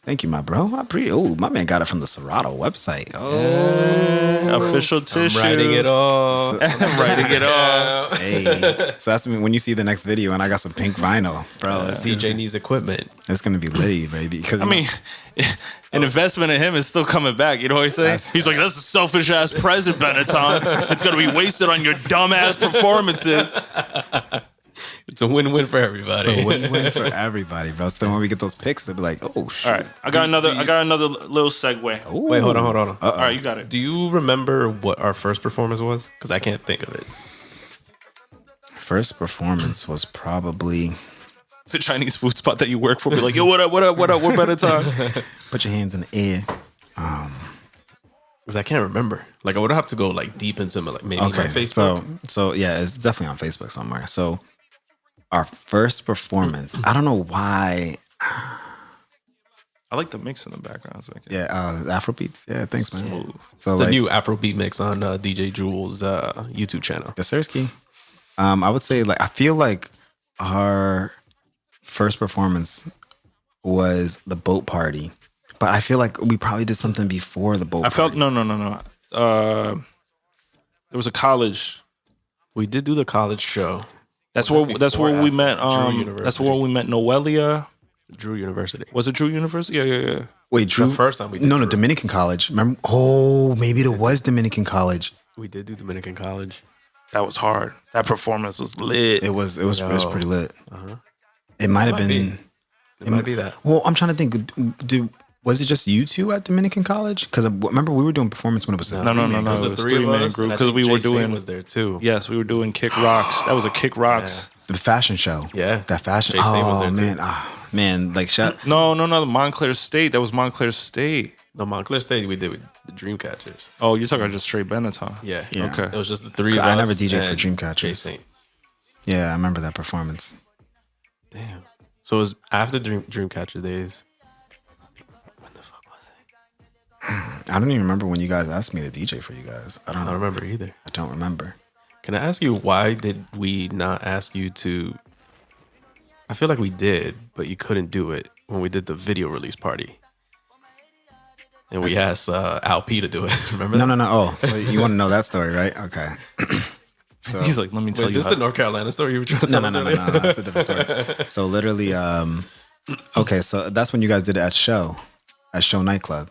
Thank you, my bro. My man got it from the Serato website. Oh, Official tissue. I'm writing it off. I'm writing it off. hey. So that's when you see the next video, and I got some pink vinyl, bro. DJ needs equipment. It's gonna be litty, baby. Because I mean, an investment in him is still coming back. You know what he's saying? He's like, that's a selfish ass present, Benatton. It's gonna be wasted on your dumb ass performances. It's a win-win for everybody. it's a win-win for everybody, bro. So then when we get those pics, they'll be like, oh shit. All right, I got another little segue. Wait, hold on. All right, you got it. Do you remember what our first performance was? Because I can't think of it. First performance was probably The Chinese food spot that you work for. Be like, yo, what up? We're Benatton. put your hands in the air. Because I can't remember. Like I would have to go like deep into like maybe my Facebook. So yeah, it's definitely on Facebook somewhere. So our first performance, I don't know why. I like the mix in the background. So Yeah, Afrobeats. Yeah, thanks, man. Smooth. So It's the like, new Afrobeat mix on DJ Julz YouTube channel. Gasersky. I would say like I feel like our first performance was the boat party, but I feel like we probably did something before the boat. I felt party. no. There was a college. We did do the college show. That's Was where that that's before or where we after? met. Drew University. That's where we met Noelia. Drew University. Was it Drew University? Yeah. Wait, Drew. The first time we did No, Drew. Dominican College. Remember? Oh, maybe it was Dominican College. We did do Dominican College. That was hard. That performance was lit. It was Yo. pretty lit. It might have might been. It might be that. Well, I'm trying to think. Was it just you two at Dominican College? Because remember we were doing performance when it was No. It was It the was three of three-man us, group and I because think we were Jay Suarez doing. was there too. Yes, we were doing Kick Rocks. That was a Kick Rocks. the fashion show. Yeah. That fashion. Jay Suarez was Oh there too. man, man, like shut. No. Montclair State. That was Montclair State. The Montclair Stage we did with the Dreamcatchers. Oh, you're talking just straight Benetton. Yeah. Yeah. Okay. It was just the three of us. I never DJed for and Dreamcatchers. Jay Saint. Yeah, I remember that performance. Damn. So it was after Dreamcatcher days. When the fuck was it? I don't even remember when you guys asked me to DJ for you guys. I I don't don't. remember either. I don't remember. Can I ask you why did we not ask you to? I feel like we did, but you couldn't do it when we did the video release party. And we asked Al P to do it. Remember? No. Oh, so you want to know that story, right? Okay. So He's like, let me tell Wait, is you. this the North Carolina story you were trying to tell us no. earlier? It's a different story. So literally, okay, so that's when you guys did it at Show Nightclub.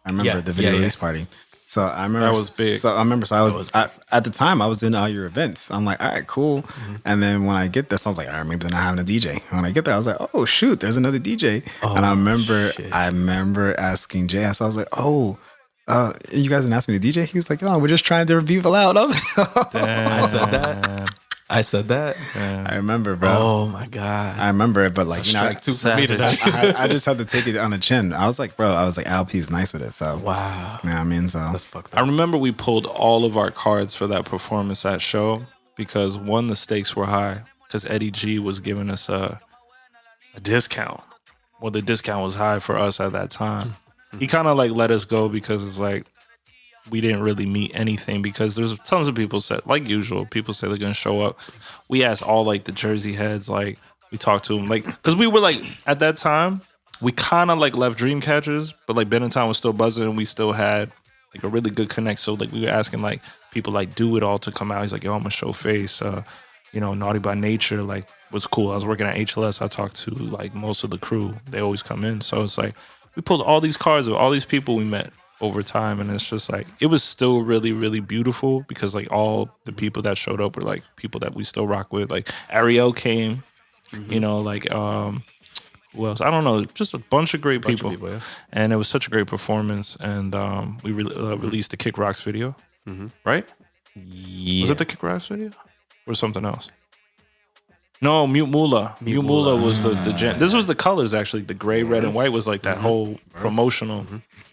I remember the video release party. So I remember That was big. So I remember. So at the time I was doing all your events. I'm like, all right, cool. Mm-hmm. And then when I get there, so I was like, all right, maybe they're not having a DJ. And when I get there, I was like, oh shoot, there's another DJ. And I remember asking Jay. So I was like, oh. You guys didn't ask me to DJ? He was like, oh, we're just trying to review people out. I was like, oh. I said that. I remember, bro. Oh my God. I remember it, but like, strike two for me today. I just had to take it on the chin. I was like, bro, Al P's nice with it. So, wow. Yeah, I mean, so. That's fucked up. I remember we pulled all of our cards for that performance at Show because one, the stakes were high because Eddie G was giving us a discount. Well, the discount was high for us at that time. He kind of like let us go because it's like we didn't really meet anything because there's tons of people said, like usual, people say they're going to show up. We asked all like the Jersey heads, like we talked to them, like, because we were like, at that time, we kind of like left Dreamcatchers, but like Benatton was still buzzing and we still had like a really good connect. So like we were asking like people like Do It All to come out. He's like, yo, I'm going to show face. Naughty by Nature, like was cool. I was working at HLS. I talked to like most of the crew. They always come in. So it's like, we pulled all these cards of all these people we met over time, and it's just like it was still really, really beautiful because like all the people that showed up were like people that we still rock with. Like Ariel came, like who else? I don't know, just a bunch of great people. Yeah. And it was such a great performance. And we released the Kick Rocks video, right? Yeah. Was it the Kick Rocks video or something else? No, Mute Mula. Mute Mula was the jam. This was the colors actually. The gray, red, and white was like that whole promotional.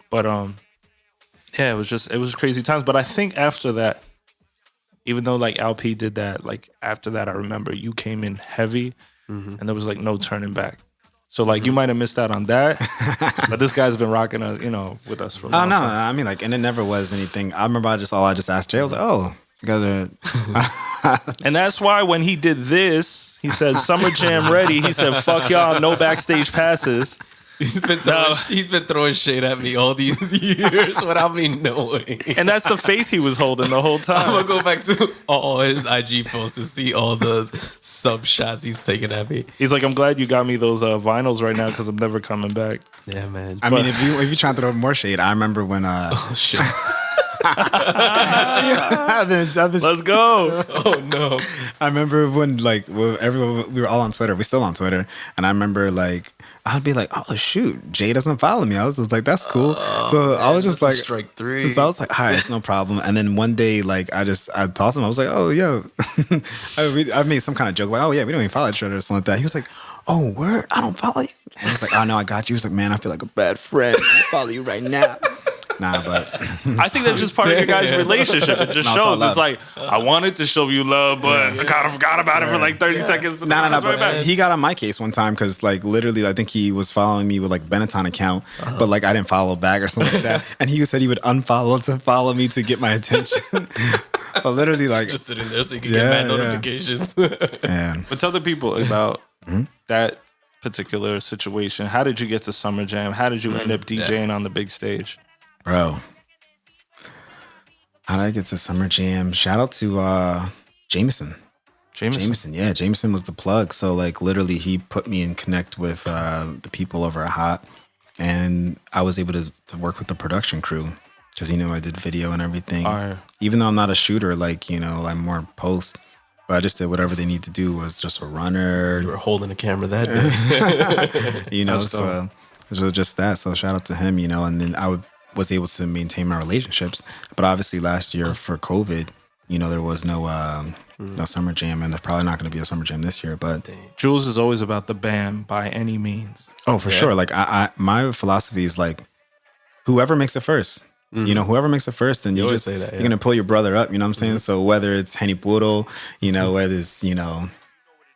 But it was crazy times. But I think after that, even though like LP did that, like after that, I remember you came in heavy, and there was like no turning back. So like you might have missed out on that, but this guy's been rocking us, with us for a long time. I mean, like, and it never was anything. I remember I just asked Jay. I was like, oh, you guys are. And that's why when he did this. He said, Summer Jam ready. He said, fuck y'all, no backstage passes. He's been throwing shade at me all these years without me knowing. And that's the face he was holding the whole time. I'm going to go back to all his IG posts to see all the sub shots he's taking at me. He's like, I'm glad you got me those vinyls right now because I'm never coming back. Yeah, man. I mean, if you try to throw more shade, I remember when... oh, shit. Let's go. Oh no. I remember when everyone, we were all on Twitter. We're still on Twitter. And I remember like I'd be like, oh shoot, Jay doesn't follow me. I was just like, that's cool. So I was just like strike three. So I was like, all right, it's no problem. And then one day like I tossed him, I was like, oh yo. I made some kind of joke like, oh yeah, we don't even follow each other or something like that. He was like, oh word, I don't follow you. And I was like, oh no, I got you. He was like, man, I feel like a bad friend. I follow you right now. Nah, but I think that's just part of your guys' relationship. It just shows. It's like I wanted to show you love, but I kind of forgot about it for like 30 seconds. But but he got on my case one time because like literally, I think he was following me with like Benatton account, but like I didn't follow back or something like that. And he said he would unfollow to follow me to get my attention. But literally, like just sitting there so you can get mad notifications. Yeah. But tell the people about that particular situation. How did you get to Summer Jam? How did you end up DJing on the big stage? Bro, how did I get to Summer Jam? Shout out to Jameson. Yeah, Jameson was the plug. So like literally he put me in connect with the people over at Hot, and I was able to work with the production crew because he knew I did video and everything. Even though I'm not a shooter, like I'm more post, but I just did whatever they need to do. Was just a runner. You were holding the camera that day. So it was just that. So shout out to him, and then I was able to maintain my relationships. But obviously last year for COVID, there was no Summer Jam, and there's probably not going to be a Summer Jam this year. But Julz is always about the bam by any means. Oh, for sure. Like my philosophy is like, whoever makes it first. Whoever makes it first, then you say that, you're gonna pull your brother up. You know what I'm saying? So whether it's Henny Puro, whether it's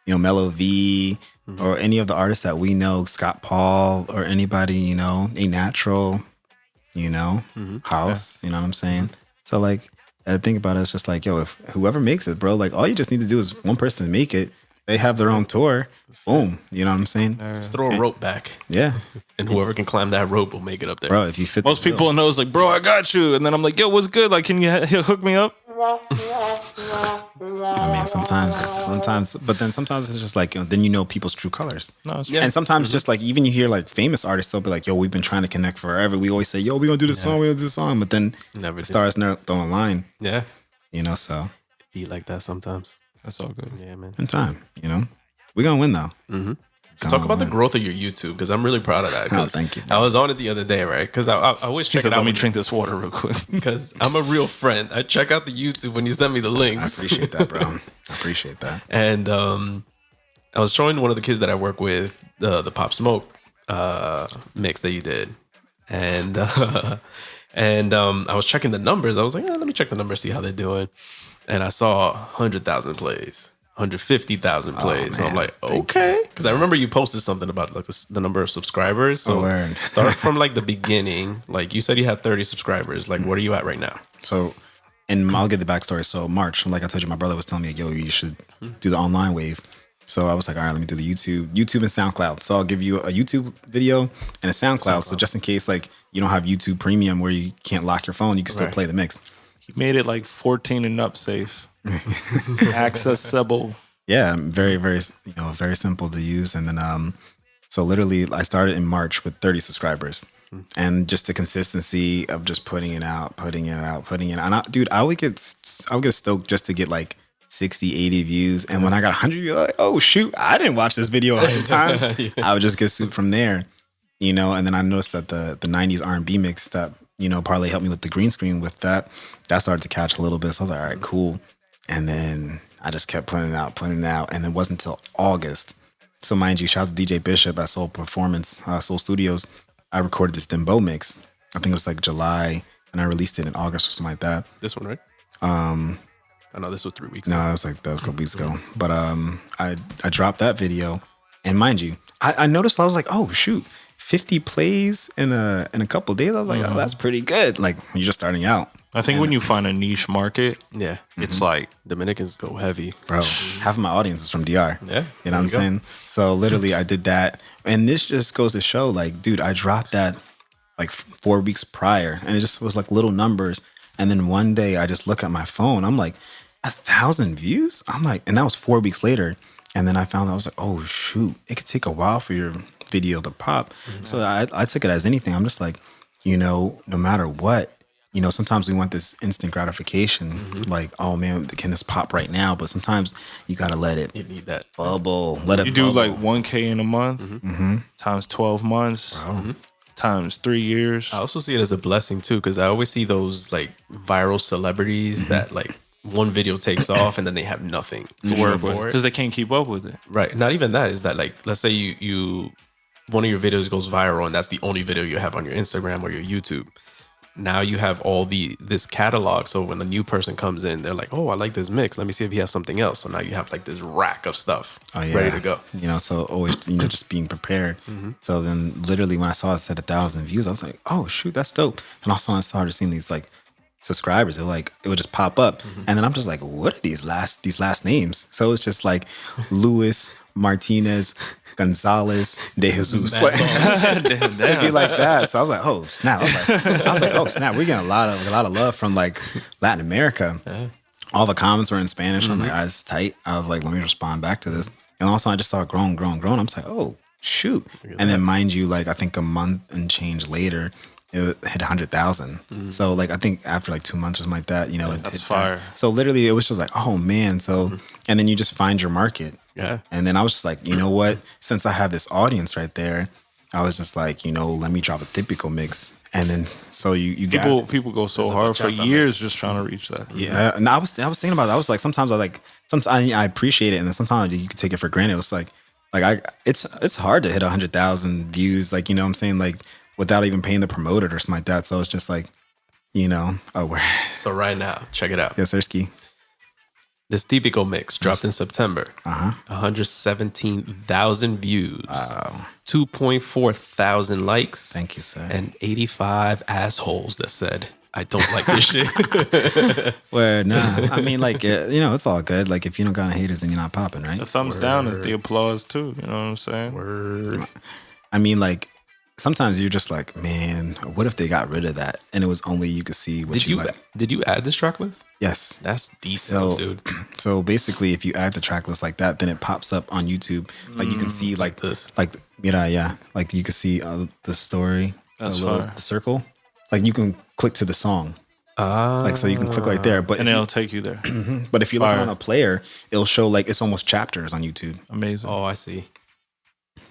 Mellow V, or any of the artists that we know, Scott Paul, or anybody, A Natural, House, you know what I'm saying? So like, I think about it, it's just like, yo, if whoever makes it, bro, like all you just need to do is one person to make it, They have their own tour. Boom. You know what I'm saying? Just throw a rope back, Yeah. and whoever can climb that rope will make it up there. Bro, if you fit Most the bill. people know it's like, bro, I got you. And then I'm like, yo, what's good? Like, can you hook me up? I mean, sometimes, but then sometimes it's just like, then you know people's true colors. No, it's And sometimes just like, even you hear like famous artists, they'll be like, yo, we've been trying to connect forever. We always say, yo, we're going to do this song, we're going to do this song. But then Never the do. stars never don't align, Yeah, you know, so be like that sometimes. That's all good. Yeah, man. in time, you know, we're going to win though. So talk about the growth of your YouTube, because I'm really proud of that. 'cause thank you. I was on it the other day, right? Because I always He check said, it out. let me drink this water real quick. Because I'm a real friend. I check out the YouTube when you send me the I links. appreciate that, bro. I appreciate that. And I was showing one of the kids that I work with the Pop Smoke mix that you did, and I was checking the numbers. I was like, let me check the numbers, see how they're doing, and I saw 100,000 plays. 150,000 plays. And I'm like, okay. Because I remember you posted something about like the number of subscribers. So word. start from like the beginning. Like you said you had 30 subscribers. Like what are you at right now? So, and I'll get the backstory. So March, like I told you, my brother was telling me, yo, you should do the online wave. So I was like, all right, let me do the YouTube and SoundCloud. So I'll give you a YouTube video and a SoundCloud. So just in case like you don't have YouTube Premium where you can't lock your phone, you can still play the mix. He made it like 14 and up safe. Accessible. Yeah, very, very, very simple to use. And then, so literally I started in March with 30 subscribers. And just the consistency of just putting it out. And I would get stoked just to get like 60, 80 views. And when I got 100, you're like, oh, shoot, I didn't watch this video 100 times. I would just get soup from there, And then I noticed that the 90s R&B mix that, Parlay helped me with the green screen with that started to catch a little bit. So I was like, all right, cool. And then I just kept putting it out. And it wasn't until August. So mind you, shout out to DJ Bishop at Soul Performance, Soul Studios. I recorded this Dembow mix. I think it was like July, and I released it in August or something like that. This one, right? I know this was 3 weeks No, ago. that was a couple weeks ago. But I dropped that video, and mind you, I noticed, I was like, oh shoot, 50 plays in a couple of days. I was like, oh, that's pretty good. Like when you're just starting out. I think when you find a niche market, Yeah. it's like, Dominicans go heavy. Bro, half of my audience is from DR. Yeah, You know what I'm saying? So literally I did that. And this just goes to show, like, dude, I dropped that like 4 weeks prior. And it just was like little numbers. And then one day I just look at my phone. I'm like, 1,000 views? I'm like, and that was 4 weeks later. And then I found out, I was like, oh, shoot, it could take a while for your video to pop. So I took it as anything. I'm just like, no matter what, sometimes we want this instant gratification, like, oh man, can this pop right now? But sometimes you gotta let it You need that. bubble. Let it you do bubble. like 1K in a month times 12 months times 3 years. I also see it as a blessing too, because I always see those like viral celebrities that like one video takes off and then they have nothing to work for Because they can't keep up with it. Right. Not even that. Is that like, let's say you one of your videos goes viral and that's the only video you have on your Instagram or your YouTube. Now you have all this catalog. So when a new person comes in, they're like, oh, I like this mix. Let me see if he has something else. So now you have like this rack of stuff ready to go. So always, just being prepared. So then literally when I saw it said 1,000 views, I was like, oh shoot, that's dope. And also I started seeing these like subscribers. They're like, it would just pop up. And then I'm just like, what are these last names? So it's just like Luis, Martinez, Gonzalez, De Jesus. Like, it'd be like that. So I was like, oh snap. I was like, oh snap. We're getting a lot of love from like Latin America. All the comments were in Spanish. I'm like, all right, this is tight. I was like, let me respond back to this. And also I just saw it grown. I'm just like, oh shoot. And then mind you, like I think a month and change later, it hit 100,000. So like I think after like 2 months or something like that, it That's hit fire. that. So literally it was just like, oh man. So and then you just find your market. Yeah. And then I was just like, you know what? Since I have this audience right there, I was just like, let me drop a typical mix. And then so you got People go so There's a hard for bachata years just trying to reach that. yeah. And I was thinking about that. I was like, sometimes I appreciate it, and then sometimes you can take it for granted. It's like it's hard to hit 100,000 views, like what I'm saying, like without even paying the promoter or something like that. So it's just like, So right now, check it out. yes, sir, ski. This Típico mix dropped in September. 117,000 views. Wow. 2.4 thousand likes. Thank you, sir. And 85 assholes that said, I don't like this shit. Well, nah. I mean, like, it's all good. Like, if you don't got any haters, then you're not popping, right? The thumbs down is the applause too. You know what I'm saying? Word. I mean, like, sometimes you're just like, man, what if they got rid of that and it was only you could see what you like? Did you add this track list? Yes. That's decent, dude. So basically, if you add the track list like that, then it pops up on YouTube. Like you can see like this. Like, yeah. Like you can see the story, That's the circle. Like you can click to the song. Like so you can click right there. But it'll take you there. But if you look on a player, it'll show like it's almost chapters on YouTube. Amazing. Oh, I see.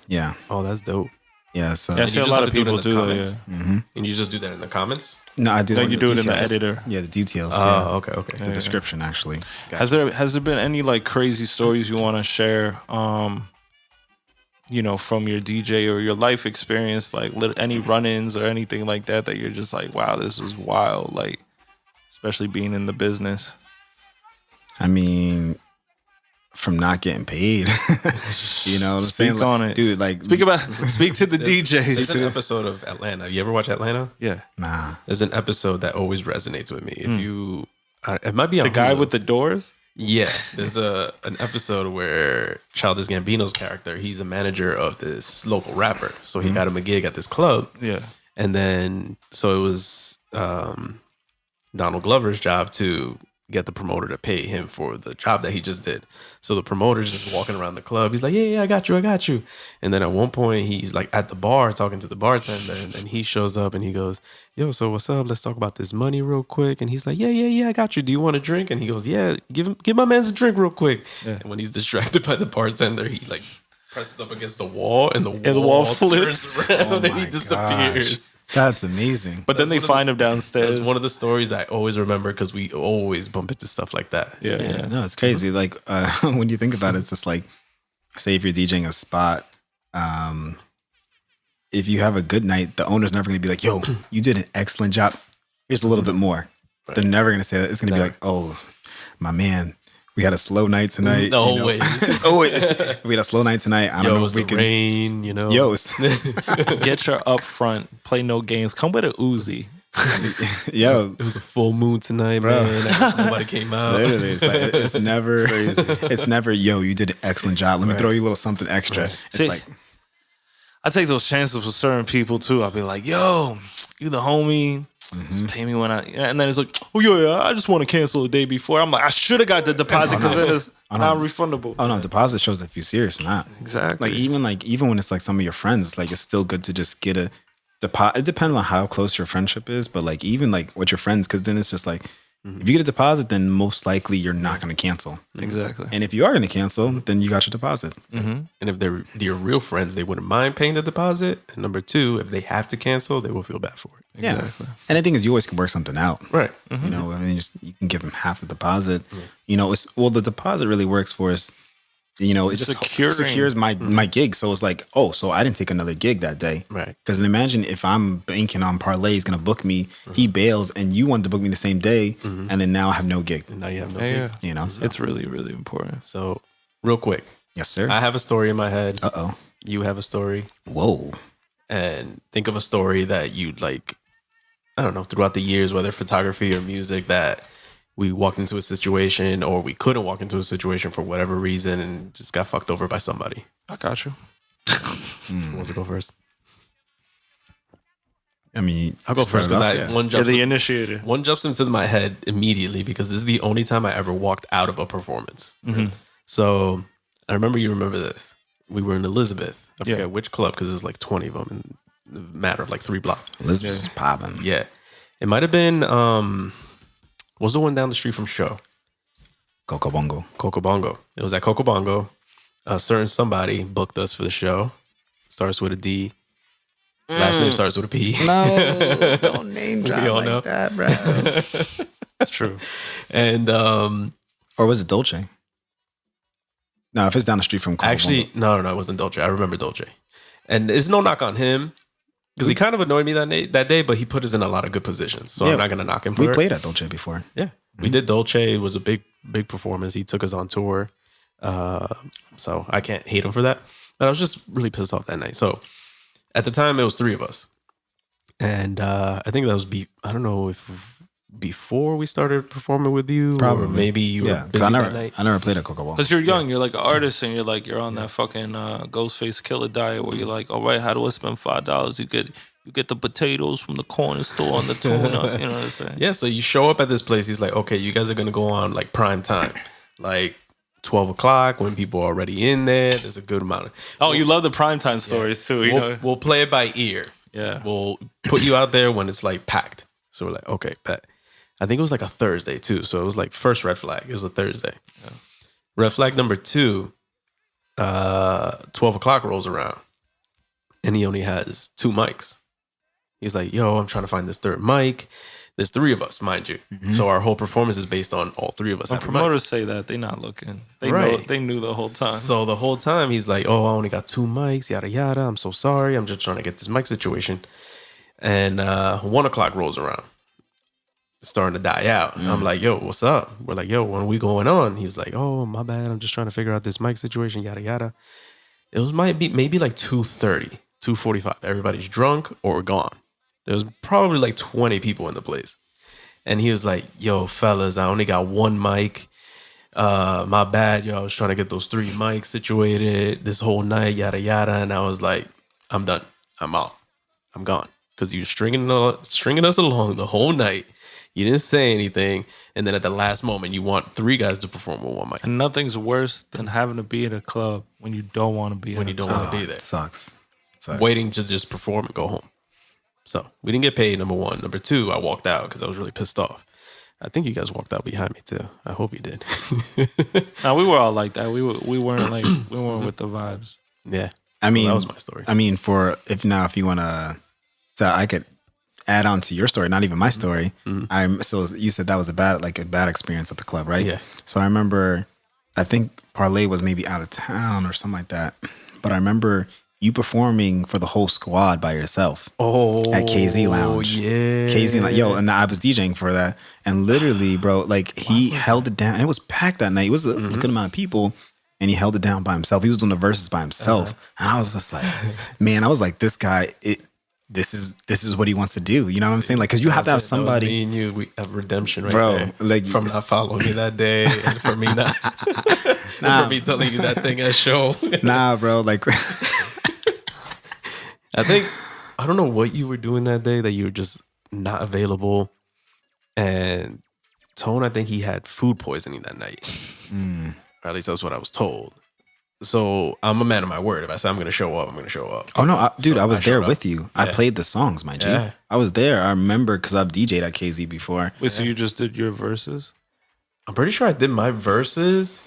Yeah. Oh, that's dope. Yeah. So I see a lot of people do that. Yeah. Mm-hmm. And you just do that in the comments? No, I do. No, that you do it in the editor. Yeah, the details. Oh, okay. The description actually. Gotcha. Has there been any like crazy stories you want to share? From your DJ or your life experience, like any run-ins or anything like that you're just like, wow, this is wild. Like, especially being in the business. I mean, from not getting paid, you know what I'm saying? Speak on it, dude. Like, speak to the DJs. There's an episode of Atlanta. You ever watch Atlanta? Yeah. Nah. There's an episode that always resonates with me. If you, it might be on the guy Hulu. with the doors. Yeah, there's an episode where Childish Gambino's character, he's a manager of this local rapper. So he got him a gig at this club. Yeah. And then, so it was Donald Glover's job to get the promoter to pay him for the job that he just did. So the promoter's just walking around the club. He's like, yeah, I got you. And then at one point, he's like at the bar talking to the bartender. And then he shows up and he goes, yo, so what's up? Let's talk about this money real quick. And he's like, yeah, I got you. Do you want a drink? And he goes, yeah, give my man a drink real quick. Yeah. And when he's distracted by the bartender, he like presses up against the wall and the wall flips around and he disappears. Gosh. That's amazing. But then they find him downstairs. It's one of the stories I always remember because we always bump into stuff like that. Yeah. No, it's crazy. Like when you think about it, it's just like, say if you're DJing a spot, if you have a good night, the owner's never going to be like, yo, you did an excellent job. Here's a little bit more. Right. They're never going to say that. It's going to be like, oh, my man, we had a slow night tonight. Always. It's always. We had a slow night tonight. I don't know if we can. Rain, you know. Yo, get your upfront. Play no games. Come with a Uzi. Yo, it was a full moon tonight, bro. Man. Nobody came out. Literally, it's like it's never crazy. It's never, yo, you did an excellent job. Let me throw you a little something extra. Right. It's like I take those chances with certain people too. I'll be like, yo, you the homie. Just pay me when and then it's like, oh yeah, I just want to cancel the day before. I'm like, I should have got the deposit because then it's non-refundable. Oh no, deposit shows if you're serious or not. Exactly. Even when it's like some of your friends, it's like it's still good to just get a deposit. It depends on how close your friendship is, but like even like with your friends, because then it's just like if you get a deposit, then most likely you're not going to cancel. Exactly. And if you are going to cancel, then you got your deposit. And if they're your real friends, they wouldn't mind paying the deposit. And number two, if they have to cancel, they will feel bad for it. Exactly. Yeah. And the thing is, you always can work something out. Right. You know, I mean, you can give them half the deposit. You know, the deposit really works for us. You know, it just secures my gig. So it's like, oh, so I didn't take another gig that day. Right. Because imagine if I'm banking on Parlay is going to book me, he bails, and you wanted to book me the same day, and then now I have no gig. And now you have no gigs. You know, so. It's really, really important. So, real quick. Yes, sir. I have a story in my head. Uh-oh. You have a story. Whoa. And think of a story that you'd like, I don't know, throughout the years, whether photography or music, that we walked into a situation or we couldn't walk into a situation for whatever reason and just got fucked over by somebody. I got you. Who wants to go first? I mean, I'll go first because one jumps into my head immediately because this is the only time I ever walked out of a performance. So I remember you remember this. We were in Elizabeth. I forget which club because there's like 20 of them in a matter of like 3 blocks. Elizabeth is popping. Yeah. It might have been, what was the one down the street from Show? Coco Bongo. It was at Coco Bongo. A certain somebody booked us for the show. Starts with a D. Last name starts with a P. No, don't name drop we all like know. that, bro. That's true. And or was it Dolce? No, if it's down the street from Coco actually, Bongo. no, it wasn't Dolce. I remember Dolce. And it's no knock on him. Because he kind of annoyed me that day, but he put us in a lot of good positions. So I'm not going to knock him for it. We played at Dolce before. Yeah. We did Dolce. It was a big performance. He took us on tour. So I can't hate him for that. But I was just really pissed off that night. So at the time, it was 3 of us. And I think that was I don't know if before we started performing with you. Probably. Or maybe you were 'cause busy I that never, night. I never played at Coca-Cola. Because you're young, you're like an artist, and you're on that fucking Ghostface Killer diet where you're like, all right, how do I spend $5? You get the potatoes from the corner store and the tuna. You know what I'm saying? Yeah, so you show up at this place. He's like, okay, you guys are going to go on like prime time. Like 12 o'clock when people are already in there. There's a good amount of... Oh, you love the primetime stories too. You know? We'll play it by ear. Yeah. We'll put you out there when it's like packed. So we're like, okay, bet. I think it was like a Thursday too. So it was like first red flag. It was a Thursday. Yeah. Red flag number 2, 12 o'clock rolls around and he only has 2 mics. He's like, yo, I'm trying to find this third mic. There's 3 of us, mind you. So our whole performance is based on all 3 of us. When having promoters mics. say that, they not looking. Right. They knew the whole time. So the whole time he's like, oh, I only got 2 mics, yada, yada. I'm so sorry. I'm just trying to get this mic situation. And 1 o'clock rolls around. It's starting to die out. I'm like, yo, what's up? We're like, yo, when are we going on? He was like, oh, my bad. I'm just trying to figure out this mic situation, yada, yada. It was maybe like 2:30, 2:45. Everybody's drunk or gone. There was probably like 20 people in the place. And he was like, yo, fellas, I only got 1 mic. My bad, yo. I was trying to get those 3 mics situated this whole night, yada, yada. And I was like, I'm done. I'm out. I'm gone. Because you stringing us along the whole night. You didn't say anything. And then at the last moment, you want 3 guys to perform with 1 mic. And nothing's worse than having to be at a club when you don't want to be When you don't want to be there. It sucks. Waiting to just perform and go home. So we didn't get paid, number 1. Number 2, I walked out because I was really pissed off. I think you guys walked out behind me too. I hope you did. No, we were all like that. We weren't with the vibes. Yeah. I mean, that was my story. I mean, if you want to, so I could add on to your story, not even my story. So you said that was a bad experience at the club, right? Yeah. So I remember, I think Parlay was maybe out of town or something like that. But I remember you performing for the whole squad by yourself. At KZ Lounge. Yeah. KZ Lounge. Yo, and I was DJing for that. And literally, bro, like he held it down. It was packed that night. It was a good amount of people. And he held it down by himself. He was doing the verses by himself. And I was just like, man, I was like, this guy, this is what he wants to do. You know what I'm saying? Like, because you have to have somebody. Me and you, we have redemption right Bro, there. like- From not following me that day and for me not. And for me telling you that thing at show. Nah, bro. Like, I don't know what you were doing that day that you were just not available. And Tone, I think he had food poisoning that night. Or at least that's what I was told. So I'm a man of my word. If I say I'm going to show up, I'm going to show up. oh no, dude, So I was there showed with up. you. I played the songs, my G. Yeah. I was there. I remember because I've DJ'd at KZ before. Wait, so you just did your verses? I'm pretty sure I did my verses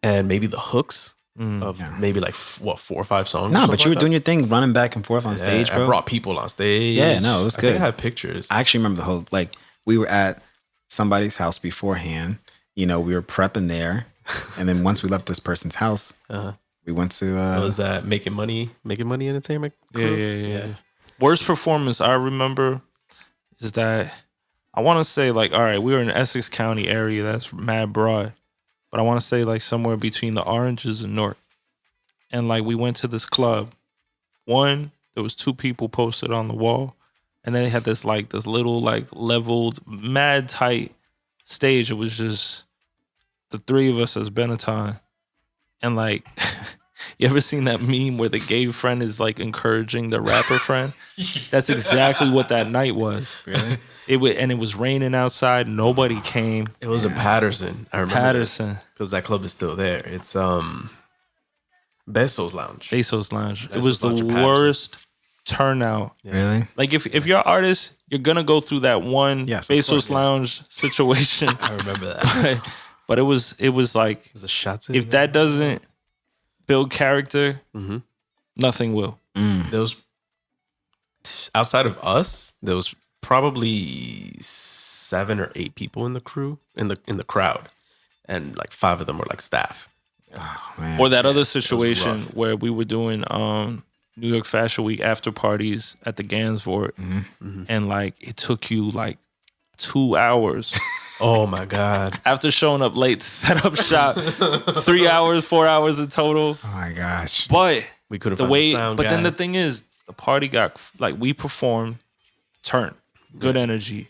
and maybe the hooks of maybe like 4 or 5 songs. Nah, or but something you were like doing your thing, running back and forth on that. stage, bro. I brought people on stage. Yeah, no, it was I think good. I have pictures. I actually remember the whole, like, we were at somebody's house beforehand. You know, we were prepping there. And then once we left this person's house, we went to... Was that Making Money Entertainment? crew? Yeah. Worst performance I remember is that I want to say, like, all right, we were in Essex County area. That's mad broad. But I want to say, like, somewhere between the Oranges and Newark. And, like, we went to this club. One, there was 2 people posted on the wall. And then they had this little, like, leveled, mad tight stage. It was just the 3 of us as Benatton. And, like, you ever seen that meme where the gay friend is, like, encouraging the rapper friend? That's exactly what that night was. Really? And it was raining outside. Nobody came. It was a Patterson. I remember Patterson. because that club is still there. It's Beso's Lounge. Bezos Lounge. It Bezos was the Lounge in Patterson. worst turnout. Really? Like, if you're an artist, you're going to go through that one Yes, of Bezos course. Lounge situation. I remember that. But it was like, There's a shot. if that doesn't build character, nothing will. There was outside of us, there was probably 7 or 8 people in the crew in the crowd, and like 5 of them were like staff. Oh, man. Or that other situation rough. where we were doing New York Fashion Week after parties at the Gansevoort, and like it took you like 2 hours Oh my god! after showing up late to set up shop. 3 hours, 4 hours in total. Oh, my gosh. But We couldn't the find way, the sound but guy. then the thing is, the party got like we performed, turned, good energy,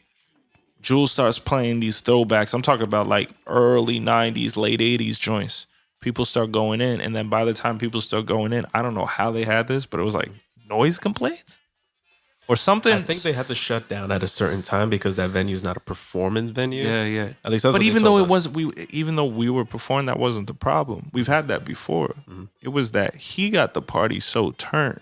Julz starts playing these throwbacks. I'm talking about like early 90s, late 80s joints. People start going in, and then by the time people start going in, I don't know how they had this, but it was like noise complaints or something. I think they had to shut down at a certain time because that venue is not a performance venue. Yeah. At least that's but what even they though told us. even though we were performing, that wasn't the problem. We've had that before. It was that he got the party so turned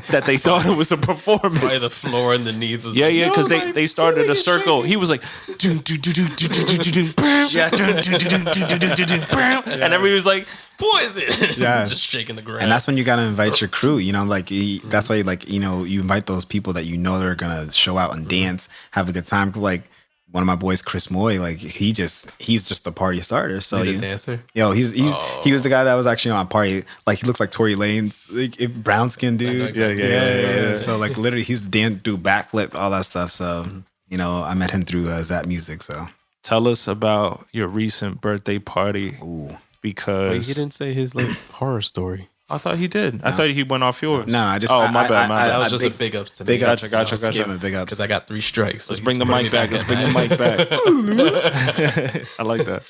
that they thought it was a performance. By the floor underneath. Was Yeah, like, yeah, because "Yo, they my started ceiling a is circle. shaking." He was like, "Dun, dun, dun, dun, dun, dun, dun, dun, dun, Yeah. dun, dun, dun, dun, dun, dun, dun, dun," and everybody was like, Poison. Yes. Just shaking the ground. And that's when you gotta invite your crew. You know, like that's why, like, you know, you invite those people that you know they're gonna show out and dance, have a good time. Like one of my boys, Chris Moy, like he's just a party starter. So the dancer. Yo, he was the guy that was actually on a party. Like he looks like Tory Lanez, like brown skin dude. exactly. Yeah. So like literally, he's dance, do backflip, all that stuff. So you know, I met him through Zap Music. So "Tell us about your recent birthday party." ooh. Because Wait, he didn't say his like horror story. I thought he did. I thought he went off yours. No, I just Oh, my bad. That was I- just a big ups to me. big ups. Gotcha. Just give him big ups. Because I got 3 strikes. Let's So bring the he's mic back. Let's bring the mic back. I like that.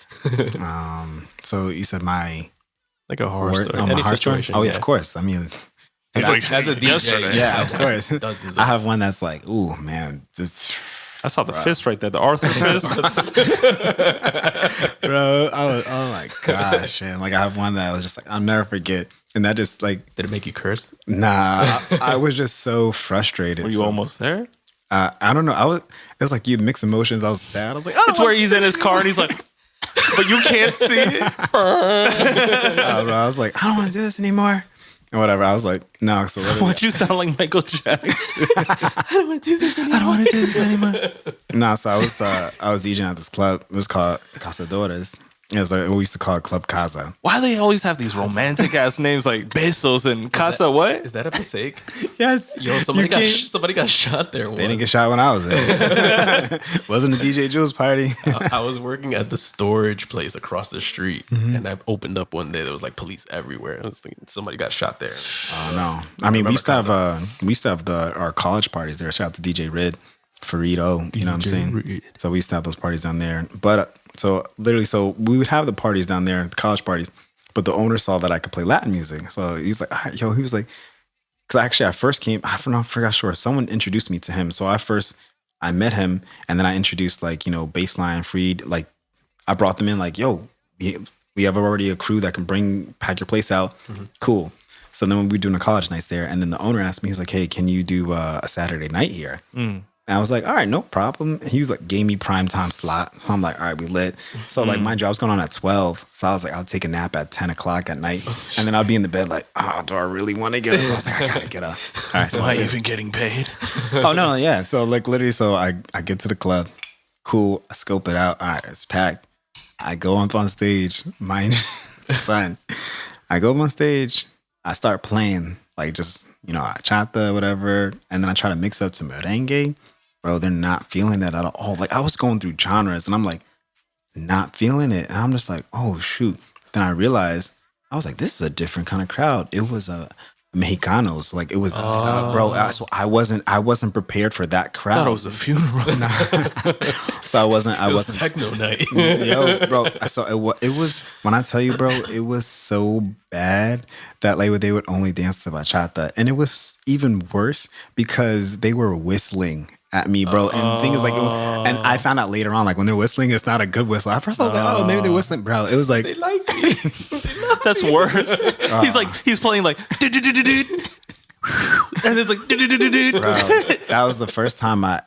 So you said my like a horror word, story. my Any heart story? situation. Oh yeah, of course. I mean, He's like, As a DJ, yesterday. yeah, of course. Dozens of I have one that's like, ooh, man, this, I saw the fist right there, the Arthur fist. bro. Oh my gosh, man. Like I have one that I was just like, I'll never forget, and that just like, Did it make you curse? nah, I was just so frustrated. Were you So, almost there? I don't know. It was like you mixed emotions. I was sad. I was like, It's where he's in his car and he's like, but you can't see it. bro, I was like, I don't want to do this anymore. And whatever. I was like, no. So literally- Why'd you sound like Michael Jackson? I don't want to do this anymore. No, so I was DJing at this club. It was called Casadores. It was like we used to call it Club Casa. Why do they always have these romantic ass names like Besos and Casa what? Is that a mistake? Yes. Yo, somebody You got can't- shot there. They didn't get shot when I was there. Wasn't a DJ Julz party. I was working at the storage place across the street, and I opened up one day. There was like police everywhere. I was thinking somebody got shot there. Oh no. I mean, we used to have our college parties there. Shout out to DJ Red, Farito, you know what I'm saying? So we used to have those parties down there. But so we would have the parties down there, the college parties, but the owner saw that I could play Latin music. So he's like, all right, he was like, because actually I first came, I forgot sure. Someone introduced me to him. So I met him, and then I introduced like, you know, Baseline, Freed, like I brought them in like, yo, we have already a crew that can pack your place out. Cool. So then when we were doing the college nights there, and then the owner asked me, he was like, hey, can you do a Saturday night here? And I was like, all right, no problem. He was like, gave me prime time slot. So I'm like, all right, we lit. So like my job's going on at 12. So I was like, I'll take a nap at 10 o'clock at night. And then I'll be in the bed like, oh, do I really want to get up? I was like, I gotta get up. All right. So Am I even getting paid? oh no, yeah. So like literally, so I get to the club. Cool. I scope it out. All right, it's packed. I go up on stage. Son. I go up on stage. I start playing like just, you know, achata, whatever. And then I try to mix up to merengue. Bro, they're not feeling that at all. Like I was going through genres and I'm like, not feeling it. And I'm just like, oh shoot. Then I realized, I was like, this is a different kind of crowd. It was Mexicanos. Like it was, bro. So I wasn't prepared for that I crowd. thought it was a funeral. So I wasn't techno night. Yo, bro. So it was when I tell you, bro, it was so bad that like they would only dance to bachata, and it was even worse because they were whistling at me, bro. And the thing is, like, and I found out later on, like when they're whistling, it's not a good whistle. At first, I was like, oh, maybe they're whistling, bro. It was like, They like me. That's worse. He's playing like, and it's like, bro, that was the first time I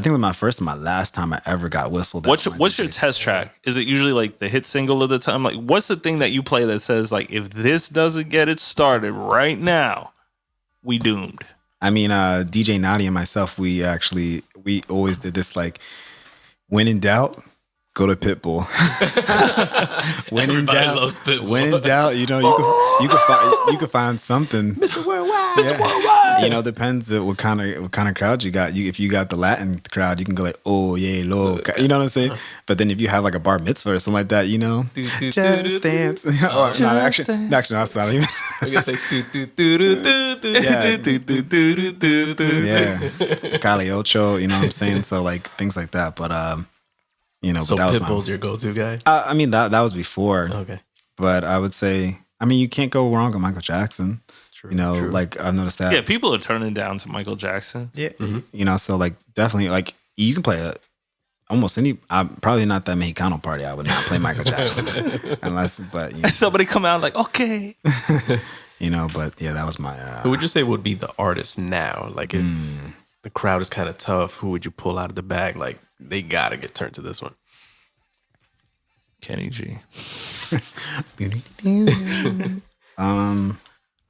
think it was my first and my last time I ever got whistled at. What's your test track? Is it usually like the hit single of the time? Like, what's the thing that you play that says like, if this doesn't get it started right now, we doomed? I mean, DJ Naughty and myself, we always did this like, when in doubt, go to Pitbull. When in Everybody doubt, loves Pitbull. when in doubt, you know, you could find something. Mr. Worldwide. Yeah. Mr. Worldwide. You know, depends what kind of crowd you got. If you got the Latin crowd, you can go like, oh yeah, loca. You know what I'm saying? But then if you have like a bar mitzvah or something like that, you know, just dance. Or not actually, that's not even. I'm gonna say Yeah, Cali Ocho. You know what I'm saying? So like things like that. But you know, So but that was Pitbull's your go-to guy. I mean that was before. Okay. But I would say, I mean, you can't go wrong with Michael Jackson. True, You know, true. like I've noticed that. Yeah, people are turning down to Michael Jackson. Yeah. You know, so like definitely like you can play almost any. Probably not that Mexicano party. I would not play Michael Jackson unless, but you know, Somebody come out like, okay. you know, but yeah, that was my. Who would you say would be the artist now? Like if the crowd is kind of tough, who would you pull out of the bag? Like they gotta get turned to this one. Kenny G.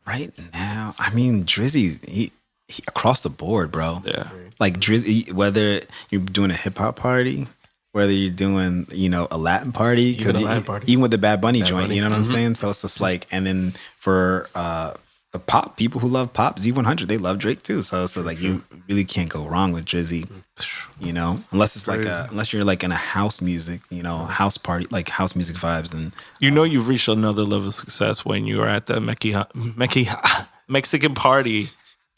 Right now, I mean, Drizzy, he across the board, bro. Yeah. Like Drizzy, whether you're doing a hip hop party, whether you're doing, you know, a Latin party, Even a Latin party. even with the Bad Bunny joint, Bunny. you know what I'm saying? So it's just like, and then for the pop people who love pop, Z100, they love Drake too. So it's like you really can't go wrong with Drizzy, you know, unless it's like unless you're like in a house music, you know, house party, like house music vibes. And You know you've reached another level of success when you are at the Mexican party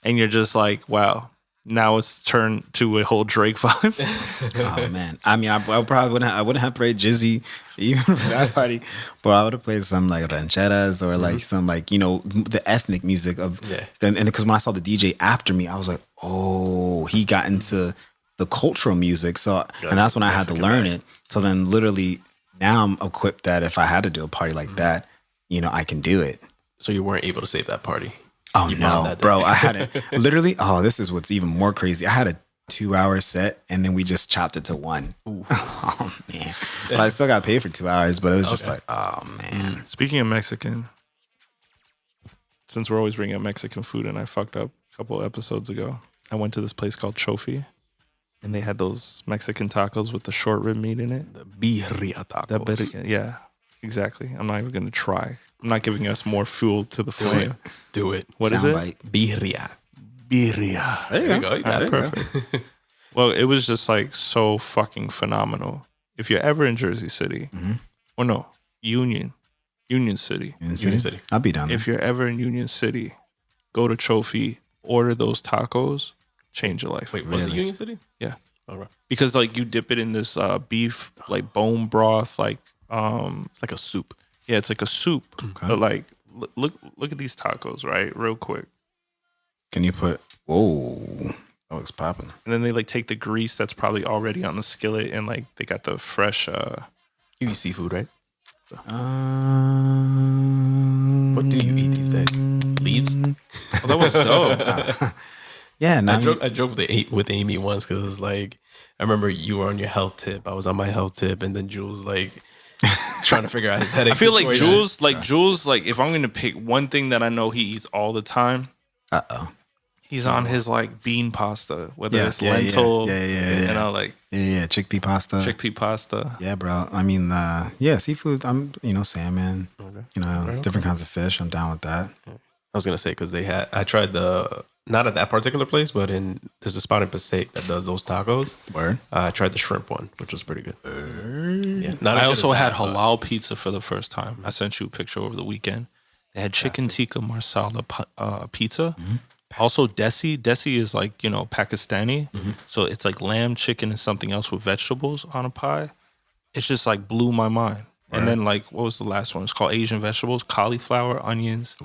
and you're just like, wow, now it's turned to a whole Drake vibe. oh man, I mean, I probably wouldn't have played Jizzy even for that party, but I would have played some like rancheras or like some like, you know, the ethnic music of and because when I saw the DJ after me, I was like, oh, he got into the cultural music, so and that's when I had to learn it. So then literally now I'm equipped that if I had to do a party like that, you know, I can do it. So you weren't able to save that party. Oh You bombed no, that day. bro! I had it literally. Oh, this is what's even more crazy. I had a 2-hour set, and then we just chopped it to 1. Oh man! But I still got paid for 2 hours, but it was just like, oh man. Speaking of Mexican, since we're always bringing up Mexican food, and I fucked up a couple episodes ago, I went to this place called Chofi, and they had those Mexican tacos with the short rib meat in it. The birria tacos. Yeah, exactly. I'm not even gonna try. I'm not giving us more fuel to the flame. Do it. What is it? Soundbite. Birria. Birria. There you go. You got it. Perfect. Well, it was just like so fucking phenomenal. If you're ever in Jersey City, or no, Union City. Union City. I'll be down there. If you're ever in Union City, go to Chofi, order those tacos, change your life. Wait, was it Really? Union City? Yeah. All right. Because like you dip it in this beef like bone broth, like It's like a soup. yeah, it's like a soup. But like look at these tacos, right? Real quick. Can you put? Whoa, that looks popping. And then they like take the grease that's probably already on the skillet and like they got the fresh You eat seafood, right? What do you eat these days? Leaves? oh, that was dope. Yeah, no, I drove with Amy once because it was like, I remember you were on your health tip. I was on my health tip. And then Julz like trying to figure out his headache I feel like situation. Julz, like if I'm gonna pick one thing that I know he eats all the time, he's on his like bean pasta, whether it's lentil, you know, like chickpea pasta. chickpea pasta. Yeah, bro. I mean, seafood. I'm, salmon. You know, different kinds of fish. I'm down with that. I was gonna say because I tried not at that particular place, but there's a spot in Passaic that does those tacos. Word. I tried the shrimp one, which was pretty good. Yeah, not as I good also as had that, but- halal pizza for the first time. I sent you a picture over the weekend. They had chicken tikka marsala pizza. Also, desi. Desi is like, Pakistani. So it's like lamb, chicken, and something else with vegetables on a pie. It's just like blew my mind. And then like, what was the last one? It's called Asian vegetables, cauliflower, onions,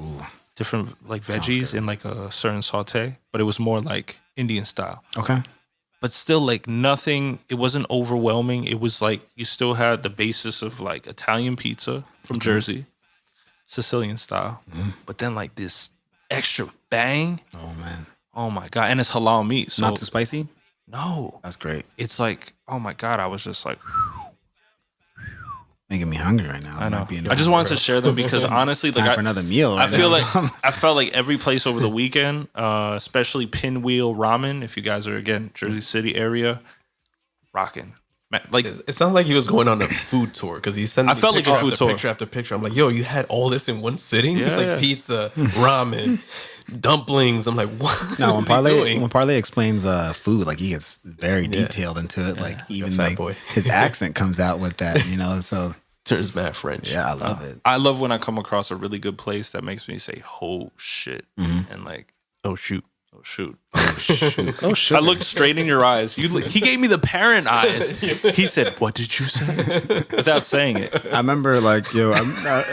different like veggies in like a certain saute. But it was more like Indian style. Okay. But still like nothing, it wasn't overwhelming. It was like you still had the basis of like Italian pizza from Jersey, Sicilian style. But then like this extra bang. Oh man. Oh my God. And it's halal meat. So Not too spicy. no. That's great. It's like, oh my God, I was just like, Making me hungry right now. I know. Might be in I just wanted to share them because honestly, time like for another meal. I Right feel now. like I felt like every place over the weekend, especially Pinwheel Ramen, if you guys are again Jersey City area, rocking. Man, like it sounded like he was going on a food tour because he sent me I felt like a food tour. picture after picture. I'm like, yo, you had all this in one sitting? It's like Yeah. pizza, ramen, dumplings. I'm like, what? No, is he doing? when Parlay explains food, like he gets very detailed into it. Like even fat like boy. his accent comes out with that, you know. So Turns mad French. yeah, I love it. I love when I come across a really good place that makes me say, "Oh shit," and like, Oh shoot. "Oh shoot." Oh shit! I looked straight in your eyes. He gave me the parent eyes. He said, "What did you say?" Without saying it. I remember like I'm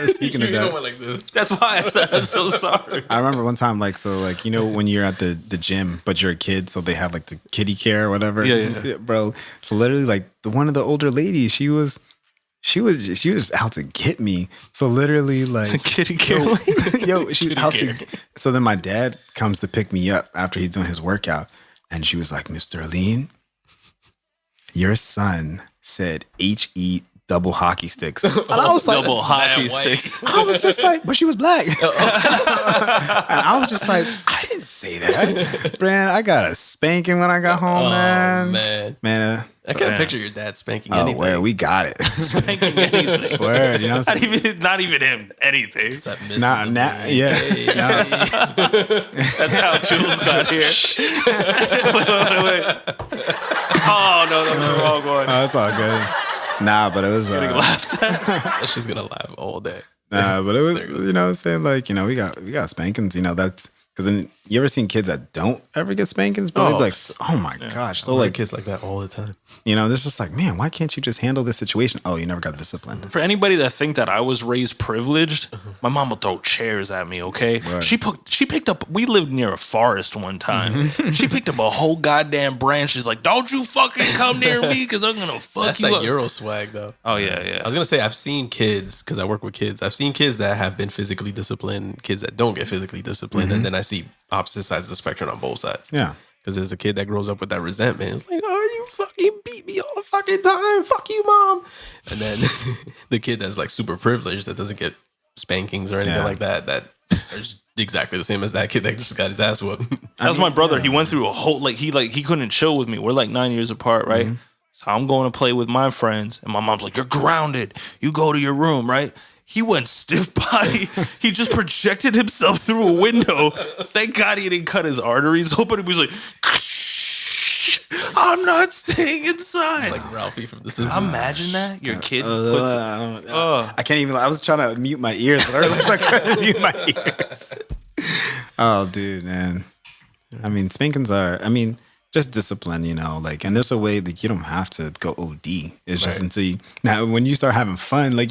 speaking of You that. went like this. That's why I said I'm so sorry. I remember one time, like, so, like, you know, when you're at the gym, but you're a kid, so they have like the kiddie care or whatever. Yeah. Bro. So literally, like, one of the older ladies, she was out to get me. So literally, like, Kitty care. yo, she's out to. So then my dad comes to pick me up after he's doing his workout, and she was like, "Mr. Aline, your son said HE double hockey sticks." And I was like, Double hockey mad white. sticks. I was just like, but she was black. And I was just like, I didn't say that. Man, I got a spanking when I got home, man. man. I can't Man. picture your dad spanking Oh, anything. where we got it. Spanking anything. Word, you know what I'm saying? Not even him. Anything. Except Mrs. Nah, Aline. yeah. Hey. That's how Jules got here. wait. Oh no, that was the wrong one. Oh, it's all good. Nah, but it was Laughed at. She's gonna laugh all day. nah, but it was, you know what I'm saying? Like, you know, we got spankings, you know, that's because then you ever seen kids that don't ever get spankings? But they'd be like, oh my gosh. So Like like, kids like that all the time. you know, it's just like, man, why can't you just handle this situation? Oh, you never got disciplined. For anybody that think that I was raised privileged, my mom will throw chairs at me. Okay, Right. she picked up. We lived near a forest one time. She picked up a whole goddamn branch. She's like, "Don't you fucking come near me, because I'm gonna fuck That's you that up." Euro swag though. Oh yeah, I yeah. was gonna say I've seen kids because I work with kids. I've seen kids that have been physically disciplined, kids that don't get physically disciplined, and then I see opposite sides of the spectrum on both sides. Yeah. Because there's a kid that grows up with that resentment. It's like, oh, you fucking beat me all the fucking time. Fuck you, mom. And then the kid that's like super privileged that doesn't get spankings or anything Yeah. like that, that is exactly the same as that kid that just got his ass whooped. That was my brother. He went through a whole he couldn't chill with me. We're like 9 years apart, right? So I'm going to play with my friends, and my mom's like, "You're grounded. You go to your room," right? He went stiff body. He just projected himself through a window. Thank God he didn't cut his arteries open. He was like, "I'm not staying inside." Like Ralphie from The Simpsons. Imagine that your kid. I can't even. I was trying to mute my ears, but I realized I couldn't mute my ears. Oh, dude, man. I mean, spankings are. I mean, just discipline, you know. Like, and there's a way that you don't have to go OD. It's just Right. until you. Now, when you start having fun, like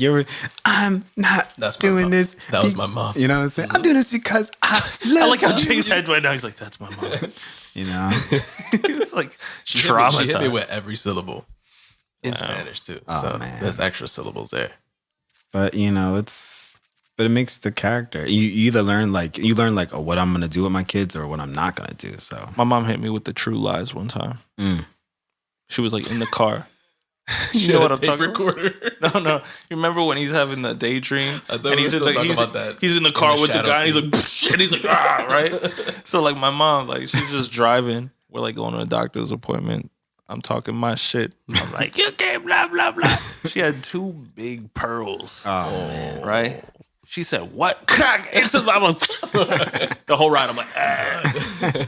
I'm not That's my doing mom. this. That was my mom. You know what I'm saying? I'm doing this because I love. I like how you. Jay's head right now. He's like, "That's my mom." You know. He was like She hit me traumatized. with every syllable in Spanish too. Oh, so man. there's extra syllables there. But you know, but it makes the character. You either learn like oh, what I'm gonna do with my kids or what I'm not gonna do. So My mom hit me with the true lies one time. She was like in the car. She You know had what a I'm tape talking about? recorder. No. You remember when he's having the daydream? I thought we were still talking about that. He's in the car In the with the shadow guy, and he's scene. like, "Psh," and he's like, "Ah," right? So like my mom, like she's just driving. We're like going to a doctor's appointment. I'm talking my shit. I'm like, "You can't blah blah blah." She had two big pearls. oh man. Right? She said, "What?" Crack into the. I'm like, the whole ride. I'm like, ah.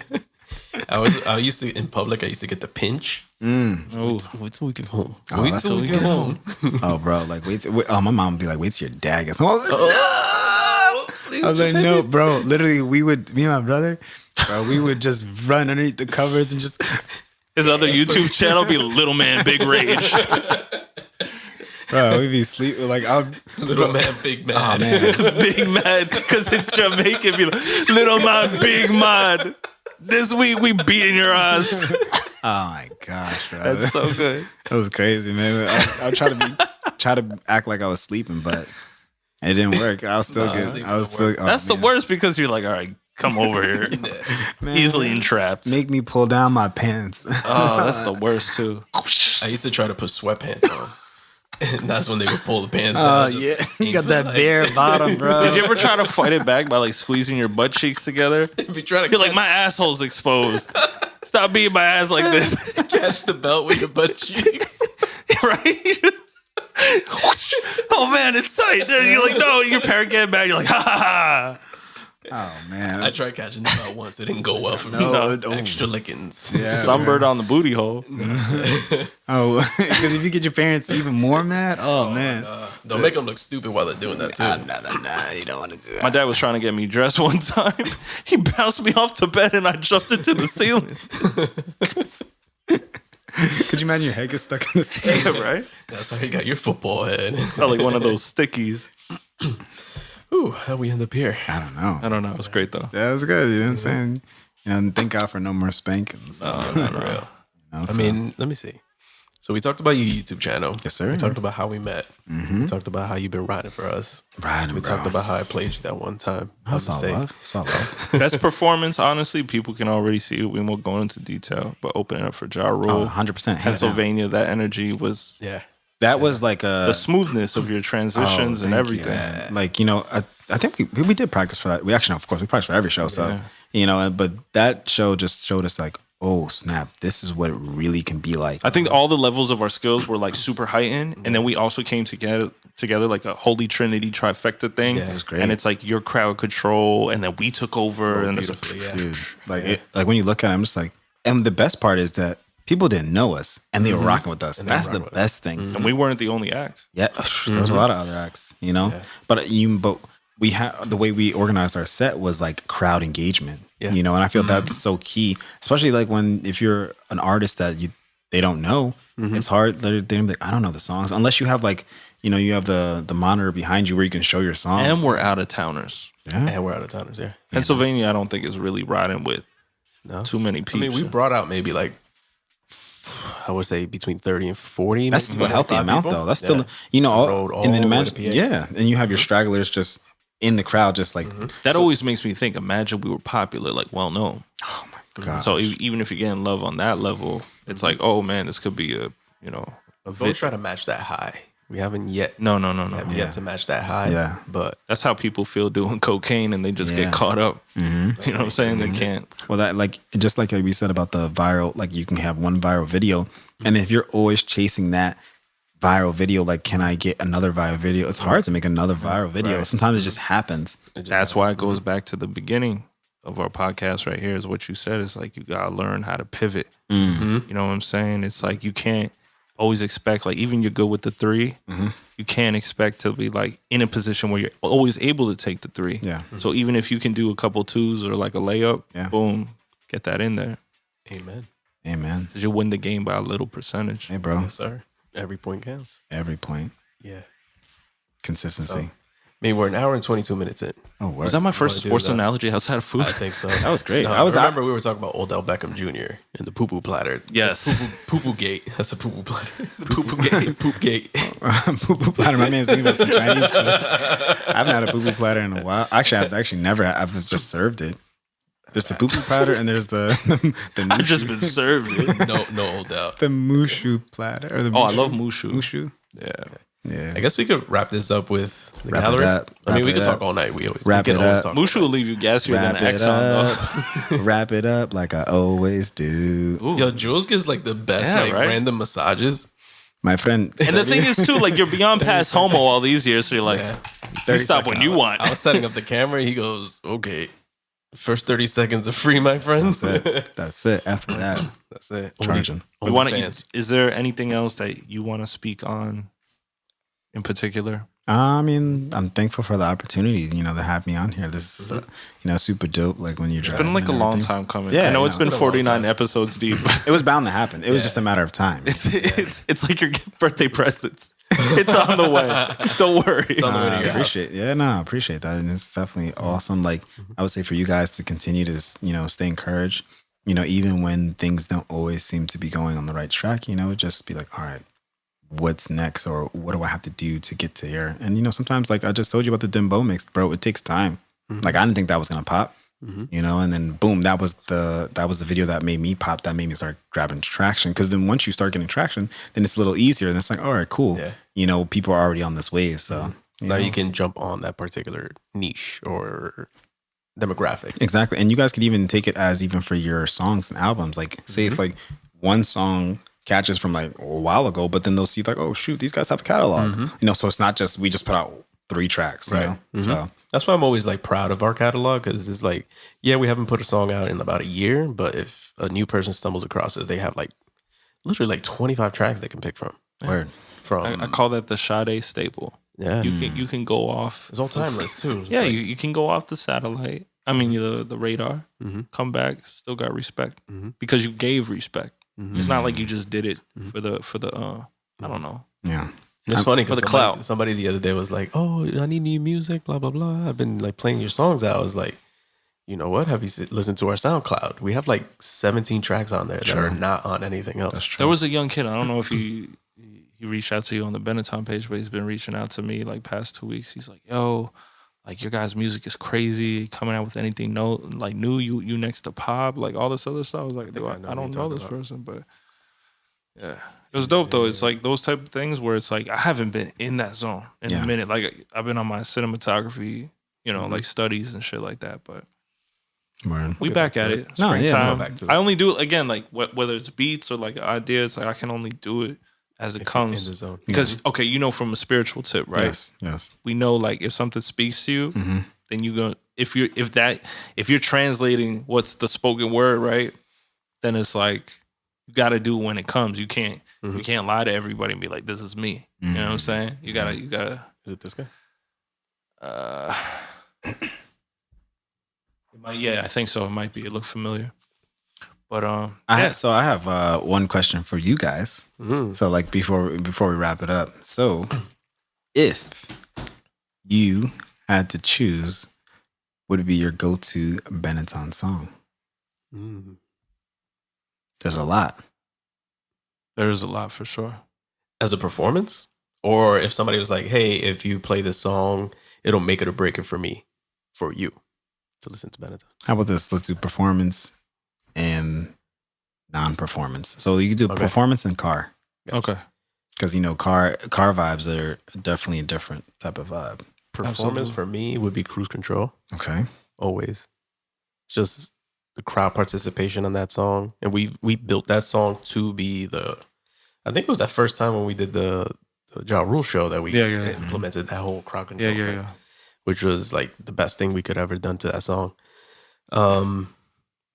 I used to in public. I used to get the pinch. Ooh. Wait till we get home. Oh, Wait that's till so we get home. Oh, bro, like wait. Oh, my mom would be like, "Wait till your dad gets home." I was like, Please I was just like, hit no, me. bro. Literally, me and my brother, bro, we would just run underneath the covers and just. His other YouTube channel be Little Man Big Rage. Bro, we'd be sleeping like I'm. Little man, big man. Oh man, Big Mad, because it's Jamaican. Be like, "Little Man, Big Mad. This week we beating your ass." oh my gosh, bro, That's so good. that was crazy, man. I try to act like I was sleeping, but it didn't work. I was still good. sleeping I was don't still. work. Oh, That's the man. worst because you're like, "All right, come over here." Man, Easily entrapped. Make me pull down my pants. Oh, that's the worst too. I used to try to put sweatpants on. And that's when they would pull the pants Oh down. yeah, you ain't got that feel bare bottom, bro. Did you ever try to fight it back by like squeezing your butt cheeks together? If you try to You're like, "My asshole's exposed. Stop beating my ass like this." catch the belt with your butt cheeks. right? Oh man, it's tight. Then you're like, no, your parent getting mad. You're like, ha ha ha. Oh man, I tried catching this out once. It didn't go well for me. No. Extra lickings. Yeah. Sunbird on the booty hole. Oh, because if you get your parents even more mad, man, Don't make them look stupid while they're doing that too. nah, you don't want to do that. My dad was trying to get me dressed one time. He bounced me off the bed and I jumped into the ceiling. Could you imagine your head gets stuck in the ceiling? Yeah, right? That's how you got your football head. Felt like one of those stickies. Ooh, how we end up here? I don't know. I don't know. It was great though. Yeah, it was good. You know what I'm saying? And thank God for no more spankings. For real. I so- mean, let me see. So we talked about your YouTube channel. Yes, sir. We talked about how we met. We talked about how you've been riding for us. Riding, We talked about how I played you that one time. That's all love. That's all love. Best performance, honestly, people can already see it. We won't go into detail, but opening up for Ja Rule, 100%. Pennsylvania, that energy was Yeah. That was like the smoothness of your transitions and thank everything. you, man. Like, I think we did practice for that. We actually, of course, we practiced for every show. So, but that show just showed us like, oh, snap, this is what it really can be like. I think all the levels of our skills were like super heightened, and then we also came together like a holy trinity trifecta thing. Yeah, it was great. And it's like your crowd control, and then we took over, and it's beautifully, yeah. Dude, like when you look at it, I'm just like, and the best part is that people didn't know us and they were rocking with us. That's the best thing. and we weren't the only act. Yeah, there was a lot of other acts, but we had the way we organized our set was like crowd engagement, and I feel that's so key, especially like if you're an artist that they don't know, it's hard. They're like, I don't know the songs unless you have like, you have the monitor behind you where you can show your song. And we're out of towners. And we're out of towners there. Pennsylvania, I don't think is really riding with too many people. I mean, we brought out maybe like, I would say between 30 and 40. That's still a healthy amount though. That's still, all and then over imagine, the PA. yeah, and you have your stragglers just in the crowd, just like that always makes me think. Imagine we were popular, like well known. oh my god. So even if you're getting love on that level, it's like, oh man, this could be a Don't try to match that high. We haven't yet. No. We have yet to match that high. Yeah. But That's how people feel doing cocaine, and they just get caught up. You know what I'm saying? They can't. Well, that like just like we said about the viral, like you can have one viral video, and if you're always chasing that viral video, like can I get another viral video? It's hard to make another viral video. Right. Sometimes it just happens. That's why it goes back to the beginning of our podcast right here. Is what you said. It's like you gotta learn how to pivot. You know what I'm saying? It's like you can't always expect, like even you're good with the three, you can't expect to be like in a position where you're always able to take the three. Yeah. So even if you can do a couple twos or like a layup, boom, get that in there. amen. Amen. Because you'll win the game by a little percentage. Hey, bro. Yes, sir. Every point counts. Every point. Yeah. Consistency. I mean, we're an hour and 22 minutes in. Oh, word. Was that my first wanna do sports that? analogy outside of food? I think so. That was great. No, I remember we were talking about Odell Beckham Jr. and the poo-poo platter. Yes. Poo-poo gate. That's a poo-poo platter. Poo-poo gate. Poop gate. Poo-poo platter. My man's thinking about some Chinese food. I haven't had a poo-poo platter in a while. Actually, I've never had. I've just served it. There's the poo-poo platter and there's the I've just been served. It. No Odell. the mushu platter. Or the Oh, I love mushu. Mushu. Yeah. Yeah. I guess we could wrap this up with the Wrap it gallery. up. I mean, Wrap we it could up. talk all night. We Wrap can it always up. talk. Mushu will leave you gassier than Wrap an it Exxon, up. Wrap it up like I always do. though. Ooh. Yo, Jules gives like the best Yeah, like right? random massages. My friend. And the thing is, too, like you're beyond past homo all these years, so you're like, Yeah. you 30 stop when seconds. you want. I was setting up the camera. He goes, "Okay, first 30 seconds are free, my friends." That's it. That's it. After that, That's it. charging. We want to. fans. Is there anything else that you want to speak on in particular? I mean, I'm thankful for the opportunity, to have me on here. This is, super dope. Like when you're It's driving. been like a and long everything. time coming. Yeah, I know I it's know. been It's been a long 49 time. episodes deep. It was bound to happen. It was just a matter of time. It's like your birthday presents. It's on the way. Don't worry. It's on the way to I your house. appreciate. Yeah, no, I appreciate that, and it's definitely awesome. Like I would say, for you guys to continue to, stay encouraged. Even when things don't always seem to be going on the right track. Just be like, all right, what's next, or what do I have to do to get to here? And sometimes, like I just told you about the Dembo mix, bro. It takes time. Like I didn't think that was gonna pop. And then boom, that was the video that made me pop. That made me start grabbing traction. Because then once you start getting traction, then it's a little easier. And it's like, all right, cool. Yeah. People are already on this wave. So Now you can jump on that particular niche or demographic. exactly. And you guys could even take it as even for your songs and albums. Like say if like one song catches from like a while ago, but then they'll see like, oh shoot, these guys have a catalog. You know, so it's not just we just put out 3 tracks, you know. So that's why I'm always like proud of our catalog, because it's like, yeah, we haven't put a song out in about a year, but if a new person stumbles across us, they have like literally like 25 tracks they can pick from. Word. I call that the Sade staple. Yeah, You can go off. it's all timeless too. It's Yeah, like, you can go off the satellite. I mean, the radar. Come back, still got respect because you gave respect. It's not like you just did it for the. I don't know. Yeah. It's funny for because the clout. somebody the other day was like, "Oh, I need new music, blah blah blah." I've been like playing your songs out. I was like, you know what? Have you listened to our SoundCloud? We have like 17 tracks on there that are not on anything else. That's true. There was a young kid. I don't know if he reached out to you on the Benatton page, but he's been reaching out to me like past 2 weeks. He's like, "Yo, like your guys' music is crazy. Coming out with anything new. You next to Pop, like all this other stuff." I was like, I don't know this person, but yeah, it was dope though. It's like those type of things where it's like I haven't been in that zone in a minute. Like I've been on my cinematography, you know, like studies and shit like that, but. Word. We back at it. No, yeah, Springtime. back to it. I only do it again, like whether it's beats or like ideas. Like I can only do it as it comes. in the zone. Because okay, you know, from a spiritual tip, right? Yes. We know like if something speaks to you, then you go. If you're translating what's the spoken word, right? Then it's like you got to do it when it comes. You can't lie to everybody and be like, "This is me." You know what I'm saying? You gotta. Is it this guy? Yeah, I think so. It might be. It looked familiar. But I have one question for you guys. So like before we wrap it up. So if you had to choose, what would be your go-to Benatton song? There's a lot. there's a lot for sure. As a performance? Or if somebody was like, hey, if you play this song, it'll make it or break it for me, for you, to listen to Benatton. How about this? Let's do performance and non-performance. So you could do performance and car. Okay. Because, you know, car vibes are definitely a different type of vibe. Performance for me would be Cruise Control. Okay. Always. It's just the crowd participation on that song. And we built that song to be I think it was that first time when we did the Ja Rule show that we implemented that whole crowd control thing, which was like the best thing we could ever done to that song.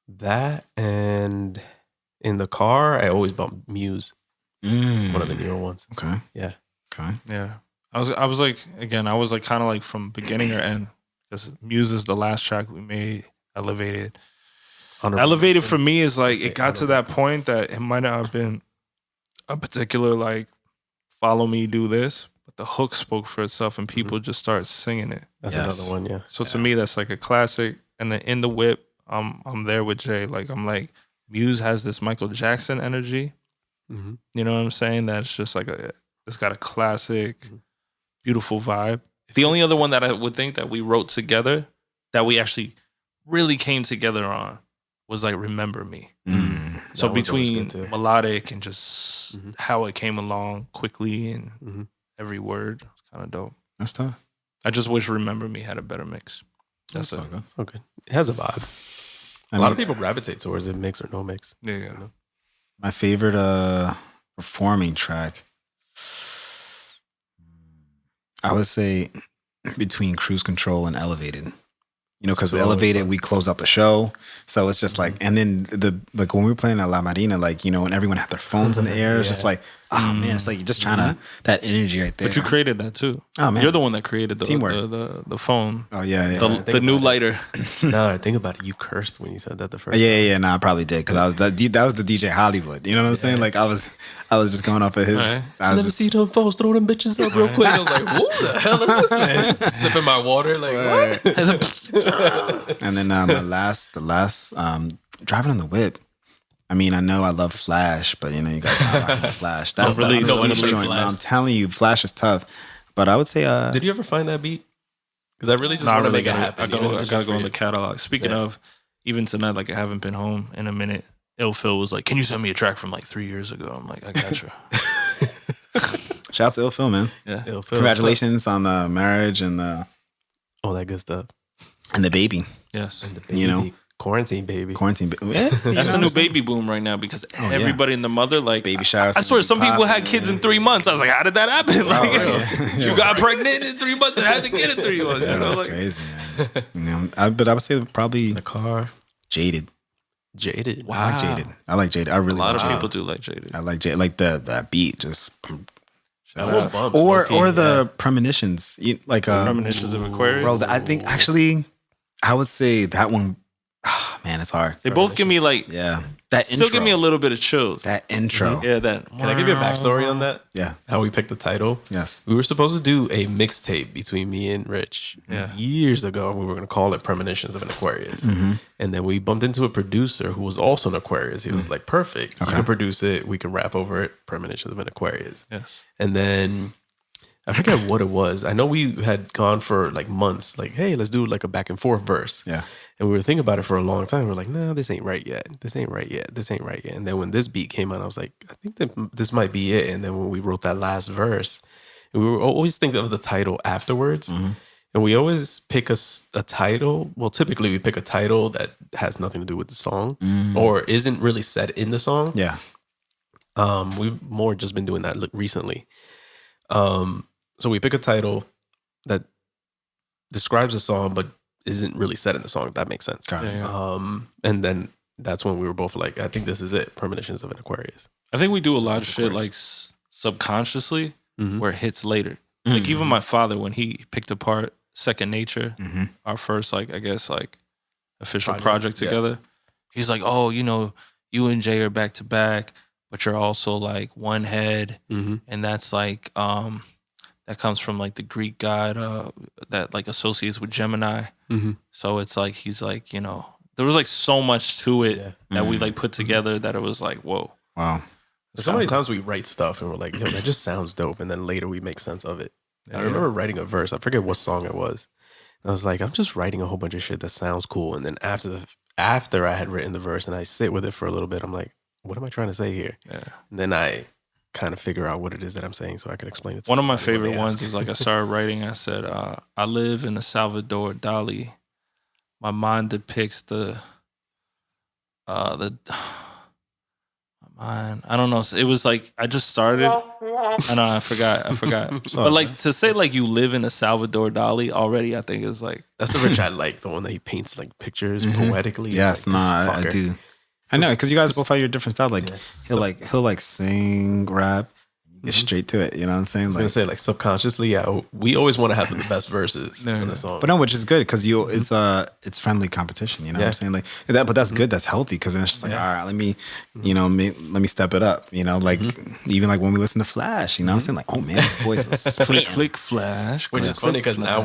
That, and in the car, I always bump Muse, one of the newer ones. Okay. Yeah. Okay. Yeah. I was like, again, I was like kind of like from beginning or end, because Muse is the last track we made. Elevated. Elevated for me is like, it got to that point that it might not have been a particular like, follow me, do this, but the hook spoke for itself and people just started singing it. That's another one, yeah. So to me, that's like a classic. And then in the whip, I'm there with Jay. Like I'm like, Muse has this Michael Jackson energy. You know what I'm saying? That's just like it's got a classic, beautiful vibe. The only other one that I would think that we wrote together that we actually really came together on was like Remember Me. So between melodic and just how it came along quickly and every word, it's kind of dope. That's tough. I just wish Remember Me had a better mix. That's it. Okay. It has a vibe. A lot of people gravitate towards it, mix or no mix. Yeah. You know? My favorite performing track, I would say between Cruise Control and Elevated. You know, because Elevated, we closed out the show. So it's just like, and then like when we were playing at La Marina, like, you know, and everyone had their phones in the air, it's just like, oh man, it's like you're just trying to, that energy right there. But you created that too. Oh man. You're the one that created Teamwork. the phone. Oh yeah. The new lighter. No, I think about it. You cursed when you said that the first time. Yeah. No, I probably did, because that was the DJ Hollywood. You know what I'm saying? Like I was just going off of his. Right. I was Let me see them phones, throw them bitches up real quick. I was like, who the hell is this man? Sipping my water, like what? And then the last driving on the whip. I mean, I know I love Flash, but you know, you guys not rocking Flash. That's the release joint. Flash. Man. I'm telling you, Flash is tough. But I would say, Did you ever find that beat? Because I really just want to make it happen. I gotta go in the catalog. Speaking of, even tonight, like I haven't been home in a minute. Ill Phil was like, "Can you send me a track from like 3 years ago?" I'm like, "I got you." shout out to Ill Phil, man. Yeah, Ill Phil. Congratulations on the marriage and all that good stuff. the baby. yes. You know, quarantine baby. Yeah, That's the new baby boom right now because everybody and the mother, like, Baby showers. I swear, some people had kids in 3 months. I was like, how did that happen? Like, you got pregnant in 3 months and had to get it 3 months. You know, That's like, crazy, man. But I would say probably The car. Jaded. Jaded. I like Jaded. I really a lot like of Jaded. people do like Jaded. I like Jaded. Like that beat just. That one bumps, Or low-key, the premonitions. Like Premonitions of Aquarius. bro. I think actually, I would say that one. Man, it's hard. They both give me like, Yeah, that still intro. give me a little bit of chills. that intro. Yeah, that. Can I give you a backstory on that? Yeah. How we picked the title? Yes. We were supposed to do a mixtape between me and Rich years ago. We were going to call it Premonitions of an Aquarius. And then we bumped into a producer who was also an Aquarius. He was like, perfect. You can produce it. We can rap over it. Premonitions of an Aquarius. Yes. And then I forget what it was. I know we had gone for like months, like, hey, let's do like a back and forth verse. Yeah. And we were thinking about it for a long time. We are like, no, this ain't right yet. This ain't right yet. This ain't right yet. And then when this beat came out, I was like, I think that this might be it. And then when we wrote that last verse, and we were always thinking of the title afterwards. And we always pick a title. Well, typically we pick a title that has nothing to do with the song or isn't really said in the song. Yeah. We've more just been doing that recently. So we pick a title that describes the song, but isn't really said in the song, if that makes sense. And then that's when we were both like, I think this is it. Premonitions of an Aquarius. I think we do a lot of shit like subconsciously where it hits later. Like even my father, when he picked apart Second Nature, our first, like, I guess, like official project together, he's like, oh, you know, you and Jay are back to back, but you're also like one head. And that's like, that comes from like the Greek god that like associates with Gemini. So it's like, he's like, you know, there was like so much to it that we like put together that it was like, whoa. Wow. So many times we write stuff and we're like, yo, that just sounds dope. And then later we make sense of it. I remember writing a verse. I forget what song it was. And I was like, I'm just writing a whole bunch of shit that sounds cool. And then after I had written the verse and I sit with it for a little bit, I'm like, what am I trying to say here? And then I kind of figure out what it is that I'm saying so I can explain it to one of my somebody when favorite they ask. ones is like I started writing. I said, I live in the Salvador Dali. My mind depicts the mind. I don't know. It was like I just started. I know. I forgot. But like to say like you live in a Salvador Dali already, I think is like That's the Rich I like, the one that he paints like pictures poetically. Yes, like, I do. I know, because you guys both have your different style. Like he'll sing, rap, get straight to it. You know what I'm saying? I was gonna say like subconsciously, we always want to have the best verses in the song. But no, which is good because it's friendly competition. You know what I'm saying? Like that, but that's good. That's healthy because then it's just like, all right, let me step it up. You know, like even like when we listen to Flash, you know what I'm saying? Like, oh man, this voice is click Flash, which is funny because now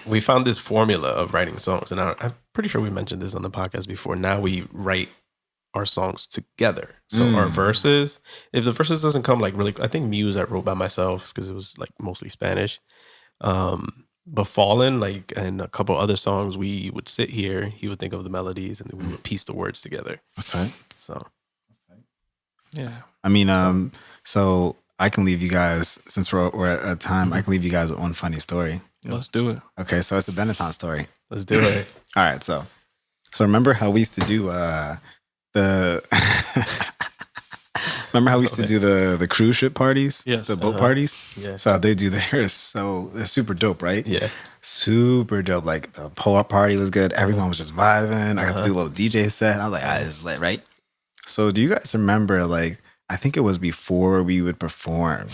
we found this formula of writing songs, and I'm pretty sure we mentioned this on the podcast before. Now we write our songs together. So our verses, if the verses doesn't come like really, I think Muse I wrote by myself because it was like mostly Spanish. But Fallen, like, and a couple other songs, we would sit here, he would think of the melodies, and then we would piece the words together. That's tight. So, yeah. I mean, so I can leave you guys, since we're at a time, I can leave you guys with one funny story. Let's do it. Okay, so it's a Benatton story. let's do it. All right, so remember how we used to do remember how we used to do the cruise ship parties? Yes. The boat parties? Yeah. So how they do theirs. So they're super dope, right? Yeah. Super dope. Like the pull-up party was good. Everyone was just vibing. I got to do a little DJ set. I was like, this is lit, right? So do you guys remember, like, I think it was before we would perform.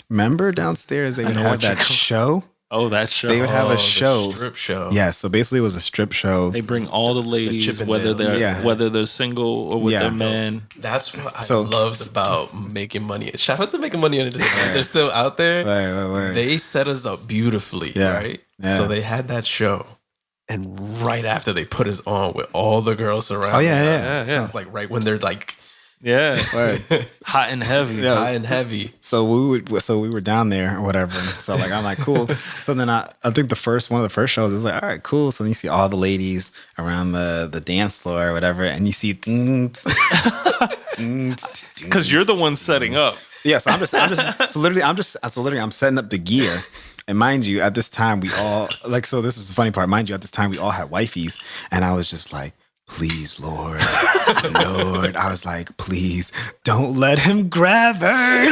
Remember downstairs they would have that show? Oh, that show. They would have a show. Strip show. Yeah, so basically it was a strip show. They bring all the ladies, Chippendale. whether they're single or with their man. That's what I loved about Making Money. Shout out to Making Money. They're still out there. Right. They set us up beautifully, right? Yeah. So they had that show. And right after they put us on with all the girls surrounding us. Yeah. It's like right when they're like, hot and heavy. high and heavy. So we were down there or whatever. So like I'm like, cool. So then I think one of the first shows is like, all right, cool. So then you see all the ladies around the dance floor or whatever, and you see Because you're the one setting up. Yeah, so I'm setting up the gear. And mind you, at this time we all so this is the funny part. Mind you, at this time we all had wifeys, and I was just like, please, Lord, Lord. I was like, please don't let him grab her.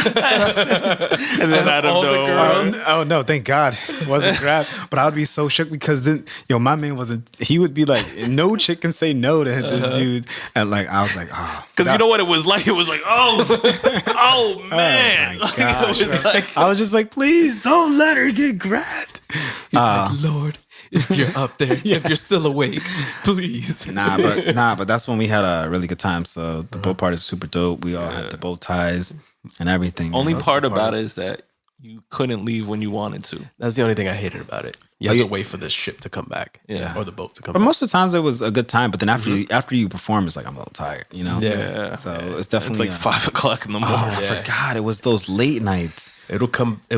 And then out of all the nowhere, girls- Oh no, thank God it wasn't grab. But I would be so shook because then, my man wasn't. He would be like, no chick can say no to this dude, and like I was like, oh, because you know what it was like. It was like, oh man. my Like, gosh, it was bro. like, I was just like, please don't let her get grabbed. He's like, Lord, if you're up there, if you're still awake, please. Nah, but that's when we had a really good time. So the boat party is super dope. We all had the bow ties and everything. only man. part about it is that you couldn't leave when you wanted to. That's the only thing I hated about it. You have to wait for the ship to come back, or the boat to come But back. most of the times it was a good time. But then after you perform, it's like I'm a little tired, Yeah. So it's It's definitely like 5 o'clock in the morning. Oh, I forgot it was those late nights. It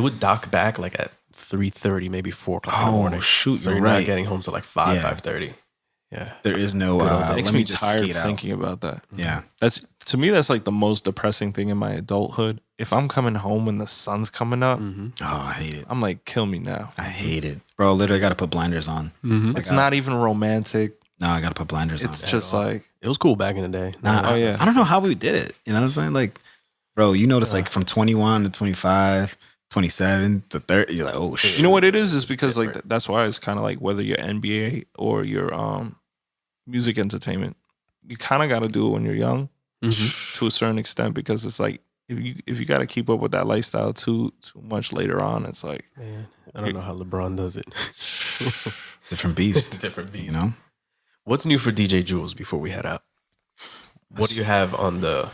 would dock back like at 3:30, maybe 4 o'clock in the Oh, morning. shoot, so you're you're not right. getting home till like 5, Yeah. 5:30. Yeah. There is no. old days. It makes let me just tired skate out. thinking about that. Yeah. That's to me. That's like the most depressing thing in my adulthood. If I'm coming home when the sun's coming up, Oh, I hate it. I'm like, kill me now. I hate it, bro. Literally, got to put blinders on. It's not even romantic. No, I got to put blinders on. It's just like, It was cool back in the day. Nah, Oh, yeah. I don't know how we did it. You know what I'm saying? Like, bro, you notice like from 21 to 25, 27 to 30, you're like, oh shit. you know what it is because like that's why it's kind of like whether you're NBA or you're music entertainment, you kind of got to do it when you're young to a certain extent because it's like if you got to keep up with that lifestyle too much later on, it's like, Man, I don't know how LeBron does it. Different beast. Different beast. You know? What's new for DJ Julz before we head out? What do you have on the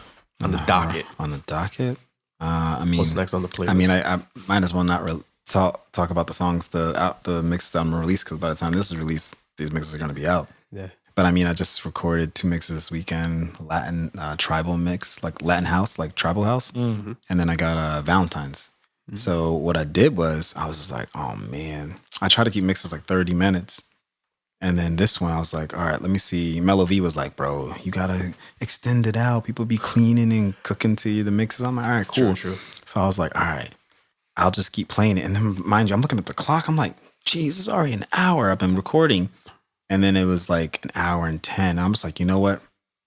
docket? On the docket? I mean, What's next on the playlist? I mean, I might as well not talk about the songs, the mixes that I'm gonna release because by the time this is released, these mixes are gonna be out. Yeah. But I mean, I just recorded 2 mixes this weekend: Latin tribal mix, like Latin house, like tribal house, and then I got Valentine's. So what I did was I was just like, oh man, I try to keep mixes like 30 minutes. And then this one, I was like, all right, let me see. Mellow V was like, bro, you got to extend it out. People be cleaning and cooking to you the mixes. I'm like, all right, cool. True. So I was like, all right, I'll just keep playing it. And then mind you, I'm looking at the clock. I'm like, geez, it's already an hour I've been recording. And then it was like an hour and 10. I'm just like, you know what?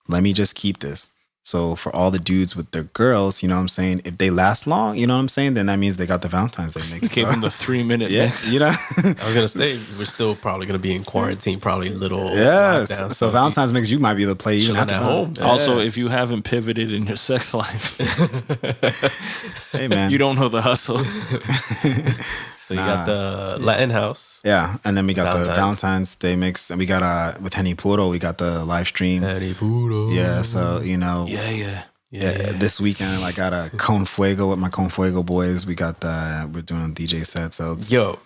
Let me just keep this. So for all the dudes with their girls, you know what I'm saying? If they last long, you know what I'm saying? Then that means they got the Valentine's Day mix. gave him the 3-minute yeah, mix. you know? I was gonna say we're still probably gonna be in quarantine, probably a little Yes. lockdown, So Valentine's mix, you might be able to play even chilling after at that. home. Also, if you haven't pivoted in your sex life, Hey man. you don't know the hustle. So you got the Latin house. Yeah. And then we got the Valentine's. Valentine's Day mix. And we got with Henny Puro, we got the live stream. Eddie Puro. Yeah. So, you know. Yeah. Yeah, this weekend I got a Con Fuego with my Con Fuego boys. We're doing a DJ set. So it's, Yo,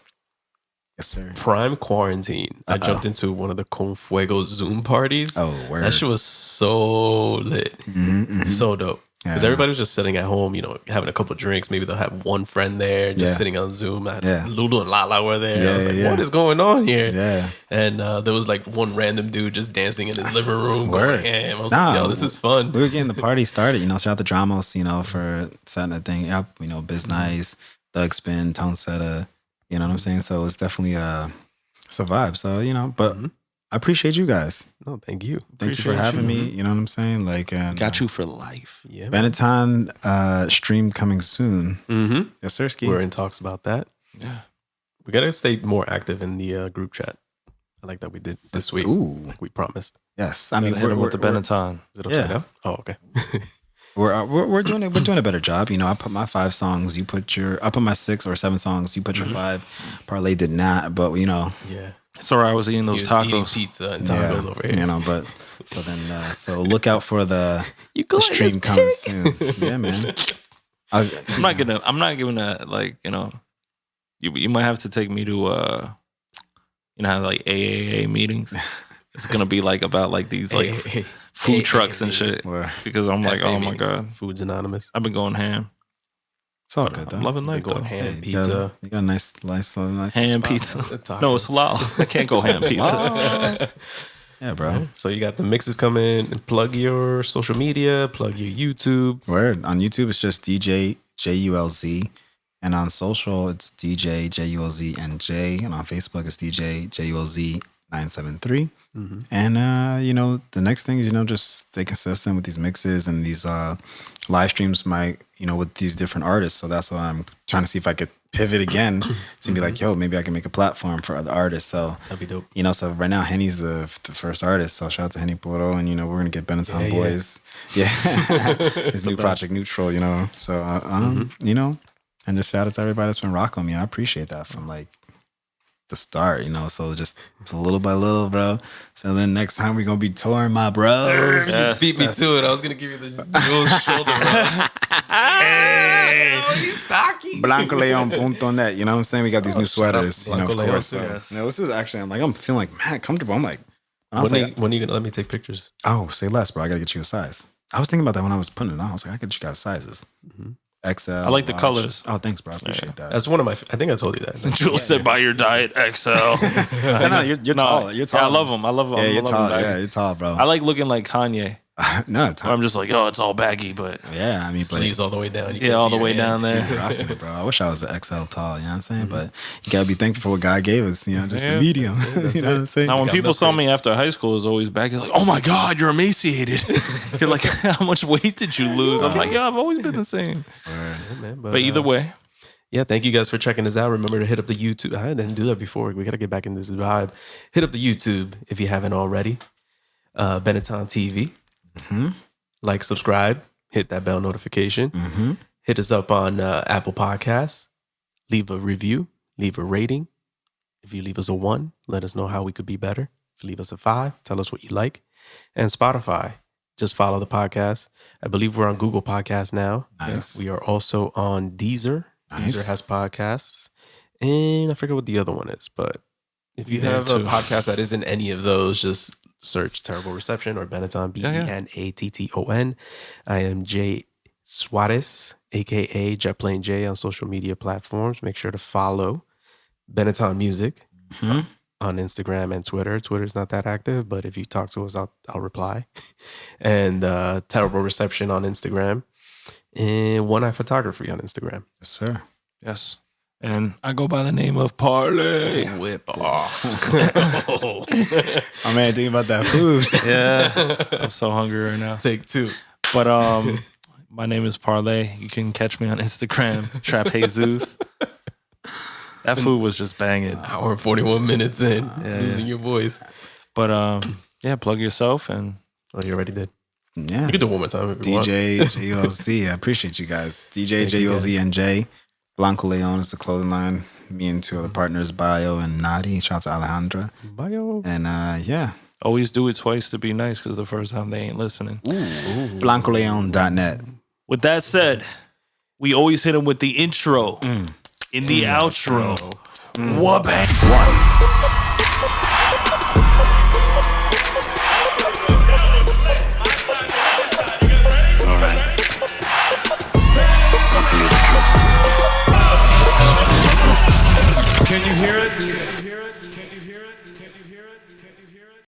yes sir. prime quarantine. I jumped into one of the Con Fuego Zoom parties. Oh, word. That shit was so lit. So dope. Because Yeah. everybody was just sitting at home, you know, having a couple drinks. Maybe they'll have one friend there, just Yeah. sitting on Zoom. Yeah. Lulu and Lala were there. I was Yeah, like, yeah. what is going on here? Yeah. And there was like one random dude just dancing in his living room. Word. Going ham. I was Nah, like, yo, this is fun. We were getting the party started, you know. Shout out to Dramos, you know, for setting that thing up. You know, Biz Nice, Doug Spin, Tone Setta, you know what I'm saying? So it's definitely it's a vibe. So, you know, but I appreciate you guys. No, thank you. Thank you for Appreciate having you. me. You know what I'm saying? Like, and, Got you for life. Yeah, man. Benatton stream coming soon. Mm-hmm. Yes, sir. Ski. We're in talks about that. Yeah. We got to stay more active in the group chat. I like that we did this week. Ooh, Like we promised. yes. I mean, Hit him with the Benetton. Is it upside Yeah. down? Oh, okay. we're doing it. We're doing a better job. You know, I put my 5 songs. You put I put my 6 or 7 songs. You put your 5. Parlay did not, but you know, Yeah. Sorry, I was eating those He was eating tacos. pizza and tacos over here. you know. But so then, so look out for the You the gluttonous stream coming pig. soon. Yeah, man. I'm not giving a like, you know, you might have to take me to you know how like AAA meetings. It's gonna be like about like these like Hey, food trucks and shit Where because I'm like, FA oh my meetings. god, Food's Anonymous. I've been going ham. it's all good though. I'm loving Been life going though. ham, You pizza. got a nice Ham spot. pizza. Tacos. No, it's halal. I can't go ham pizza. Oh. Yeah, bro. So you got the mixes coming. And plug your social media. Plug your YouTube. Word. On YouTube, it's just DJ JULZ. And on social, it's DJ JULZ and J. And on Facebook, it's DJ JULZ 973. And, the next thing is, just stay consistent with these mixes and these live streams, with these different artists. So that's why I'm trying to see if I could pivot again to be like, yo, maybe I can make a platform for other artists. So that'd be dope. So right now Henny's the first artist. So shout out to Henny Poro, and we're gonna get Benatton boys. Yeah, his new project Neutral. So and just shout out to everybody that's been rocking me. I appreciate that from like the start. So just little by little, bro. So then next time we're gonna be touring, my bros. Yes, beat me to it. I was gonna give you the Julz shoulder rub. Hey, he's stocky. BlancoLeon.net. You know what I'm saying? We got these new sweaters. Blanco of course. Leon, So, this is actually. I'm feeling like mad comfortable. I'm like, when are you gonna let me take pictures? Oh, say less, bro. I gotta get you a size. I was thinking about that when I was putting it on. I was like, I get you guys sizes. XL. I like the colors. Oh, thanks, bro. I appreciate that. That's one of my. I think I told you that. Julz said, "Buy your diet XL." No, you're tall. You're tall. Yeah, I love them. Yeah, you're tall. Yeah, you're tall, bro. I like looking like Kanye. No, I'm just like, it's all baggy, but yeah, I mean, sleeves all the way down. All the way down there. Rocking it, bro. I wish I was the XL tall. You know what I'm saying? But you gotta be thankful for what God gave us. Just the medium. You know what I'm saying? Now, when people saw me after high school, it was always baggy. Like, oh my God, you're emaciated. You're like, how much weight did you lose? I'm like, I've always been the same. But either way. Yeah, thank you guys for checking us out. Remember to hit up the YouTube. I didn't do that before. We got to get back in this vibe. Hit up the YouTube if you haven't already. Benatton TV. Like, subscribe, hit that bell notification. Hit us up on Apple Podcasts. Leave a review, leave a rating. If you leave us a 1, let us know how we could be better. If you leave us a 5, tell us what you like. And Spotify, just follow the podcast. I believe we're on Google Podcasts now. Nice. We are also on Deezer. Nice. Deezer has podcasts. And I forget what the other one is, but if you have a podcast that isn't any of those, just search Terrible Reception or Benatton, Benatton. I am Jay Suarez, a.k.a. Jet Plane J on social media platforms. Make sure to follow Benatton Music on Instagram and Twitter. Twitter's not that active, but if you talk to us, I'll reply. And Terrible Reception on Instagram. And One Eye Photography on Instagram. Yes, sir. Yes. And I go by the name of Parlay. Whip off. Oh man, think about that food. Yeah. I'm so hungry right now. Take 2. But my name is Parlay. You can catch me on Instagram, Trap Jesus. That food was just banging. Hour and 41 minutes in, losing your voice. But plug yourself and you already did. Yeah. You can do it one more time if you want. DJ JULZ. I appreciate you guys. DJ JULZ and Jay. Blanco Leon is the clothing line. Me and 2 other partners, Bio and Nadi. Shout out to Alejandra. Bio. And always do it twice to be nice, because the first time they ain't listening. BlancoLeon.net. With that said, we always hit them with the intro. In the outro. Wha-bang. Can you hear it?